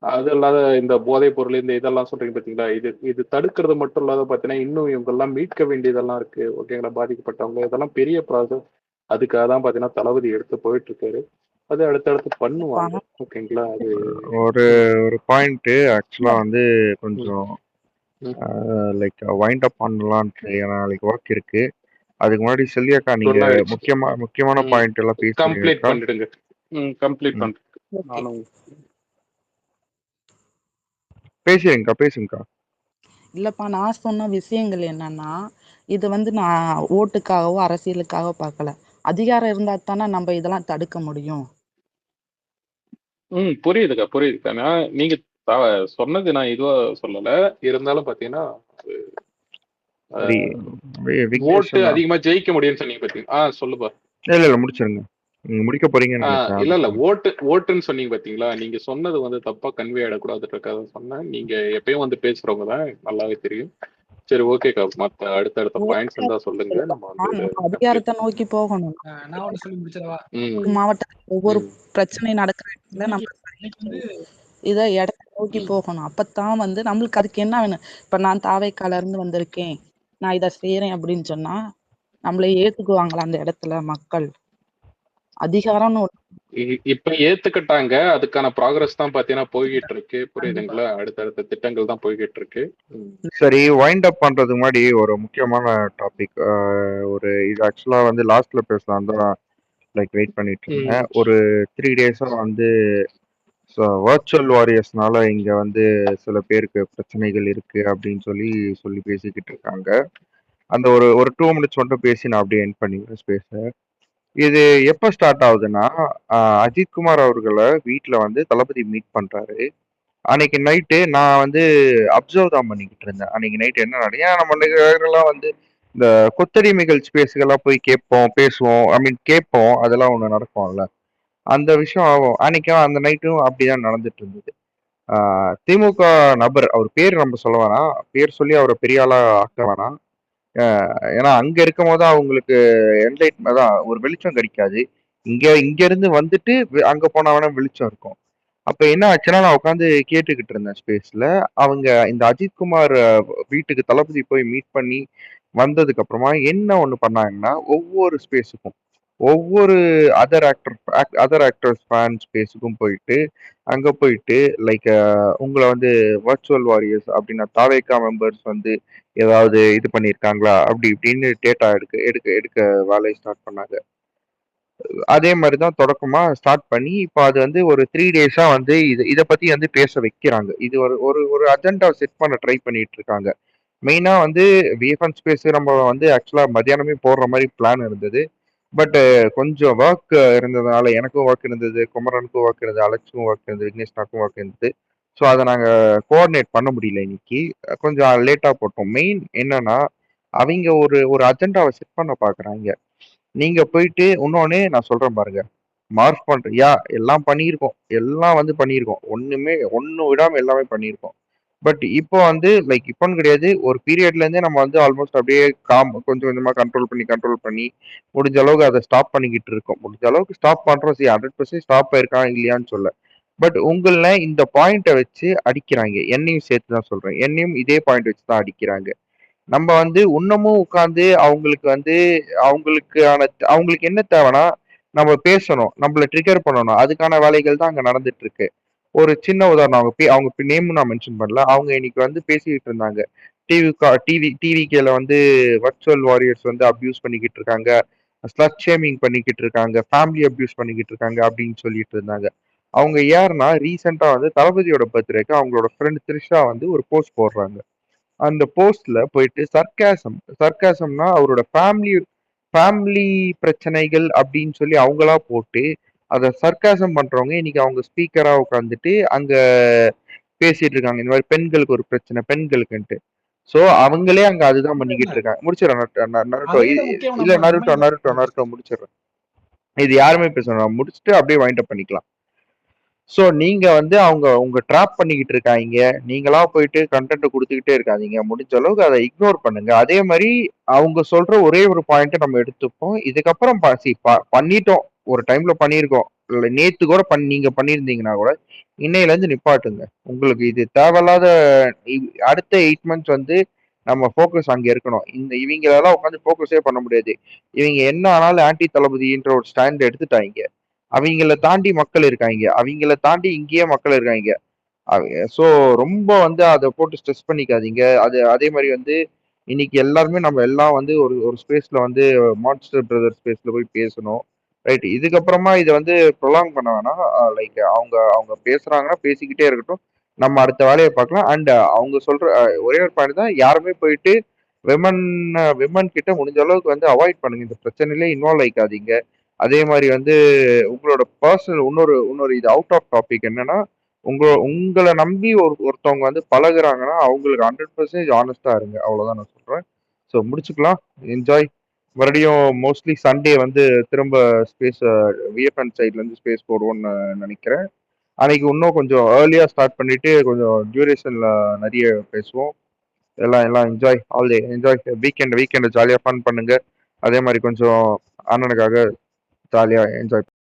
அது இல்லாத இந்த போதைப் பொருள் இந்த இதெல்லாம் சொல்றீங்க பாத்தீங்களா, இது தடுக்கிறது மட்டும் இல்லாத பாத்தீங்கன்னா இன்னும் இவங்க எல்லாம் மீட்க வேண்டியதெல்லாம் இருக்கு. ஓகேங்களா, பாதிக்கப்பட்டவங்க இதெல்லாம் பெரிய ப்ராசஸ். அதுக்காக தான் பாத்தீங்கன்னா தளபதி எடுத்து போயிட்டு இருக்காரு. அது அடுத்தடுத்து பண்ணுவாங்க. ஓகேங்களா, அது ஒரு பாயிண்ட் ஆக்சுவலா வந்து கொஞ்சம் லைக் வைண்ட் அப் பண்ணலான்ட்டு நாளைக்கு ஒர்க் இருக்கு. அதுக்கு முன்னாடி செல்வியக்கா நீங்க முக்கியமான பாயிண்ட் எல்லாம் கம்ப்ளீட் பண்ணிடுங்க. கம்ப்ளீட் பண்ணுங்க. நானும் பேசுங்கக்கா. இல்லப்பா, நான் சொன்ன விஷயங்கள் என்னன்னா, இது வந்து நான் ஓட்டுக்காகவோ அரசியலுக்காக பார்க்கல. அதிகாரம் இருந்தா தானே நம்ம இதெல்லாம் தடுக்க முடியும். புரியுதுக்கா புரியுதுக்கா. நீங்க சொன்னது நான் இதுவா சொல்லல. இருந்தாலும் பாத்தீங்கன்னா ஓட்டு அதிகமா ஜெயிக்க முடியும்னு சொன்னீங்க பாத்தீங்க. சொல்லுப்பா. இல்ல முடிச்சிருங்க, நீங்க முடிக்க போறீங்கன்னு நினைச்சேன். இல்ல ஓட்டுன்னு சொன்னீங்க பாத்தீங்களா, நீங்க சொன்னது வந்து தப்பா கன்வே ஆயிடக்கூடாதுன்றதுக்காக சொன்னேன். நீங்க எப்பயும் வந்து பேசுறவங்க தான், நல்லாவே தெரியும். சரி ஓகேக்கா, மத்த அடுத்தடுத்த பாயிண்ட்ஸ் இருந்தா சொல்லுங்க. நம்ம வந்து அதிகாரத்தை நோக்கி போகணும். நான் ஒண்ணு சொல்லி முடிச்சிடவா? மாவட்டத்துல ஒவ்வொரு பிரச்சனை நடக்கிற இடத்துல நம்ம இதை இடத்தை நோக்கி போகணும். அப்பத்தான் வந்து நம்மளுக்கு அதுக்கு என்ன வேணும். இப்ப நான் தாவைக்கால இருந்து வந்திருக்கேன், நான் இதை செய்யறேன் அப்படின்னு சொன்னா நம்மளை ஏத்துக்குவாங்களா அந்த இடத்துல மக்கள்? அதிகாரம்னு இப்ப ஏத்துக்கிட்டாங்க. அதுக்கான ப்ராக்ரஸ் தான் பாத்தீங்கன்னா போய்கிட்டு இருக்கு. புரியுதுங்களா, அடுத்தடுத்த திட்டங்கள் தான் போய்கிட்டு இருக்கு. சரி, வைண்ட் அப் பண்றதுக்கு முன்னாடி ஒரு முக்கியமான டாபிக். ஒரு இது ஆக்சுவலா வந்து லாஸ்ட்ல பேசலாம் தான் லைக் வெயிட் பண்ணிட்டு இருந்தேன். ஒரு 3 days வந்து ஸோ வர்ச்சுவல் வாரியர்ஸ்னால இங்க வந்து சில பேருக்கு பிரச்சனைகள் இருக்கு அப்படின்னு சொல்லி சொல்லி பேசிக்கிட்டு இருக்காங்க. அந்த ஒரு ஒரு 2 மினிட்ஸ் மட்டும் பேசி நான் அப்படியே எண்ட் பண்ணிடுறேன் ஸ்பேஸை. இது எப்போ ஸ்டார்ட் ஆகுதுன்னா, அஜித் குமார் அவர்களை வீட்ல வந்து தளபதி மீட் பண்றாரு. அன்னைக்கு நைட்டு நான் வந்து அப்சர்வ் தான் பண்ணிக்கிட்டு இருந்தேன். அன்னைக்கு நைட் என்ன ஏன் நம்ம நேரம்லாம் வந்து இந்த கொத்தடிமைகள் ஸ்பேஸ்கெல்லாம் போய் கேட்போம், பேசுவோம், ஐ மீன் கேட்போம், அதெல்லாம் ஒண்ணு நடக்கும்ல. அந்த விஷயம் ஆகும். அன்னைக்கு அந்த நைட்டும் அப்படிதான் நடந்துட்டு இருந்தது. திமுக நபர், அவர் பேர் நம்ம சொல்ல வேணாம், பேர் சொல்லி அவரை பெரிய ஆளா ஆக்க வேணாம். ஏன்னா அங்க இருக்கும்போது அவங்களுக்கு என்லைட் அதான் ஒரு வெளிச்சம் கிடைக்காது. இங்க இருந்து வந்துட்டு அங்க போனா வேணா வெளிச்சம் இருக்கும். அப்ப என்ன ஆச்சுன்னா, நான் உட்காந்து கேட்டுக்கிட்டு இருந்தேன் ஸ்பேஸ்ல. அவங்க இந்த அஜித் குமார் வீட்டுக்கு தளபதி போய் மீட் பண்ணி வந்ததுக்கு அப்புறமா என்ன ஒண்ணு பண்ணாங்கன்னா, ஒவ்வொரு ஸ்பேஸுக்கும் ஒவ்வொரு அதர் ஆக்டர்ஸ் ஃபேன் ஸ்பேஸுக்கும் போயிட்டு, அங்க போயிட்டு லைக் உங்கள வந்து வர்ச்சுவல் வாரியர்ஸ் அப்படின்னா தாவேகா மெம்பர்ஸ் வந்து ஏதாவது இது பண்ணியிருக்காங்களா? அப்படி இப்படின்னு டேட்டா எடுக்க எடுக்க எடுக்க வேலைய ஸ்டார்ட் பண்ணாங்க. அதே மாதிரி தான் தொடக்கமா ஸ்டார்ட் பண்ணி, இப்போ அது வந்து ஒரு 3 டேஸா வந்து இத பத்தி வந்து பேச வைக்கிறாங்க. இது ஒரு ஒரு ஒரு அஜெண்டாவ செட் பண்ண ட்ரை பண்ணிட்டு இருக்காங்க. மெயினா வந்து விஎஃப்என் ஸ்பேஸ் நம்ம வந்து ஆக்சுவலா மதியானமே போடுற மாரி பிளான் இருந்தது. பட் கொஞ்சம் ஒர்க் இருந்ததுனால எனக்கும் ஒர்க் இருந்தது, குமரனுக்கும் ஒர்க் இருந்தது, அலெக்ஸுக்கும் ஒர்க் இருந்தது, விக்னேஷ்னாக்கும் ஒர்க் இருந்தது. ஸோ அத நாங்க கோஆர்டினேட் பண்ண முடியல இன்னைக்கு. கொஞ்சம் லேட்டா போட்டோம். மெயின் என்னன்னா, அவைங்க ஒரு ஒரு அஜெண்டாவ செட் பண்ண பார்க்குறாய்ங்க. நீங்க போயிட்டு இன்னொன்னு நான் சொல்றேன் பாருங்க. மார்க் பண்றியா? எல்லாம் பண்ணியிருக்கோம். எல்லாம் வந்து பண்ணியிருக்கோம். ஒண்ணு விடாம எல்லாமே பண்ணியிருக்கோம். பட் இப்போ வந்து லைக் இப்போன்னு கிடையாது. ஒரு பீரியட்ல இருந்தே நம்ம வந்து ஆல்மோஸ்ட் அப்படியே கொஞ்சம் கொஞ்சமா கண்ட்ரோல் பண்ணி முடிஞ்ச அளவுக்கு அத ஸ்டாப் பண்ணிக்கிட்டு இருக்கோம். முடிஞ்ச அளவுக்கு ஸ்டாப் பண்றோம். 100% ஸ்டாப் ஆயிருக்கா இல்லையான்னு சொல்ல. பட் உங்கள இந்த பாயிண்ட்ட வச்சு அடிக்கிறாங்க. என்னையும் சேர்த்து தான் சொல்றேன். என்னையும் இதே பாயிண்ட் வச்சு தான் அடிக்கிறாங்க. நம்ம வந்து இன்னமும் உட்கார்ந்து அவங்களுக்கு வந்து அவங்களுக்கு என்ன தேவைன்னா, நம்ம பேசணும். நம்மள ட்ரிகர் பண்ணணும். அதுக்கான வேலைகள் தான் அங்க நடந்துட்டு இருக்கு. ஒரு சின்ன உதாரணம். அவங்க நேமும் நான் மென்ஷன் பண்ணல. அவங்க இன்னைக்கு வந்து பேசிக்கிட்டு இருந்தாங்க. டிவிகேல வந்து வர்ச்சுவல் வாரியர்ஸ் வந்து அப்யூஸ் பண்ணிக்கிட்டு இருக்காங்க. ஸ்லட் ஷேமிங் பண்ணிக்கிட்டு இருக்காங்க. ஃபேமிலி அப்யூஸ் பண்ணிக்கிட்டு இருக்காங்க அப்படின்னு சொல்லிட்டு இருந்தாங்க. அவங்க யாருன்னா, ரீசென்ட்டா வந்து தளபதியோட பர்த்டேக்கு அவங்களோட ஃப்ரெண்ட் த்ரிஷா வந்து ஒரு போஸ்ட் போடுறாங்க. அந்த போஸ்ட்ல போயிட்டு சர்க்காசம்னா அவரோட ஃபேமிலி பிரச்சனைகள் அப்படின்னு சொல்லி அவங்களா போட்டு அத சர்க்காசம் பண்றவங்க இன்னைக்கு அவங்க ஸ்பீக்கரா உட்காந்துட்டு அங்க பேசிட்டு இருக்காங்க. இந்த மாதிரி பெண்களுக்கு ஒரு பிரச்சனை பெண்களுக்குன்ட்டு. சோ அவங்களே அங்க அதுதான் பண்ணிக்கிட்டு இருக்காங்க. முடிச்சிடறேன் நருட்டோ. அதை விட முக்கியம் இல்ல நம்ம நம்ம இந்த நருட்டோ முடிச்சிடறேன். இது யாருமே பேசணும். முடிச்சுட்டு அப்படியே வைண்ட் அப் பண்ணிக்கலாம். ஸோ நீங்க வந்து உங்க ட்ராப் பண்ணிக்கிட்டு இருக்காங்க. நீங்களா போயிட்டு கன்டென்ட் குடுத்துக்கிட்டே இருக்காதீங்க. முடிஞ்ச அளவுக்கு அத இக்னோர் பண்ணுங்க. அதே மாரி அவங்க சொல்ற ஒரே ஒரு பாயிண்ட்ட நம்ம எடுத்துப்போம். இதுக்கப்புறம் பண்ணிட்டோம். ஒரு டைம்ல பண்ணியிருக்கோம். இல்ல நேத்து கூட நீங்க பண்ணியிருந்தீங்கன்னா கூட, இன்னையிலேருந்து நிப்பாட்டுங்க. உங்களுக்கு இது தேவையில்லாத அடுத்த 8 மந்த்ஸ் வந்து நம்ம ஃபோக்கஸ் அங்க இருக்கணும். இவங்களலாம் உட்காந்து ஃபோக்கஸே பண்ண முடியாது. இவங்க என்ன ஆனாலும் ஆன்டி தளபதின்ற ஒரு ஸ்டாண்ட் எடுத்துட்டாய்ங்க. அவிங்கள தாண்டி மக்கள் இருக்காய்ங்க. அவிங்கள தாண்டி இங்கேயே மக்கள் இருக்காய்ங்க. ஸோ ரொம்ப வந்து அத போட்டு ஸ்ட்ரெஸ் பண்ணிக்காதீங்க. அதே மாரி வந்து இன்னைக்கு எல்லாருமே நம்ம எல்லாம் வந்து ஒரு ஒரு ஸ்பேஸ்ல வந்து மான்ஸ்டர் பிரதர் ஸ்பேஸ்ல போய் பேசணும். ரைட். இதுக்கப்புறமா இத வந்து ப்ரொலாங் பண்ண வேணாம். லைக் அவங்க அவங்க பேசுறாங்கன்னா பேசிக்கிட்டே இருக்கட்டும். நம்ம அடுத்த வேலைய பார்க்கலாம். அண்ட் அவங்க சொல்ற ஒரே ஒரு பாயிண்ட் தான். யாருமே போயிட்டு விமன் விமன் கிட்ட முடிஞ்ச அளவுக்கு வந்து அவாய்ட் பண்ணுங்க. இந்த பிரச்சனையிலே இன்வால்வ் ஆயிக்காதீங்க. அதே மாரி வந்து உங்களோட பர்சனல் இன்னொரு இது அவுட் ஆஃப் டாபிக் என்னன்னா, உங்கள நம்பி ஒருத்தவங்க வந்து பழகுறாங்கன்னா, அவங்களுக்கு 100% ஹானஸ்ட்டா இருங்க. அவ்வளோதான் நான் சொல்றேன். ஸோ முடிச்சுக்கலாம். என்ஜாய். மறுபடியும் மோஸ்ட்லி சண்டே வந்து திரும்ப ஸ்பேஸ் விஎஃப்என் சைட்லேருந்து ஸ்பேஸ் போடுவோம்னு நினைக்கிறேன். அன்னைக்கு இன்னும் கொஞ்சம் ஏர்லியா ஸ்டார்ட் பண்ணிட்டு கொஞ்சம் டியூரேஷன்ல நிறைய பேசுவோம். எல்லாம் எல்லாம் enjoy all day enjoy. Weekend ஜாலியாக ஃபன் பண்ணுங்க. அதே மாதிரி கொஞ்சம் அண்ணனுக்காக ஜாலியாக என்ஜாய்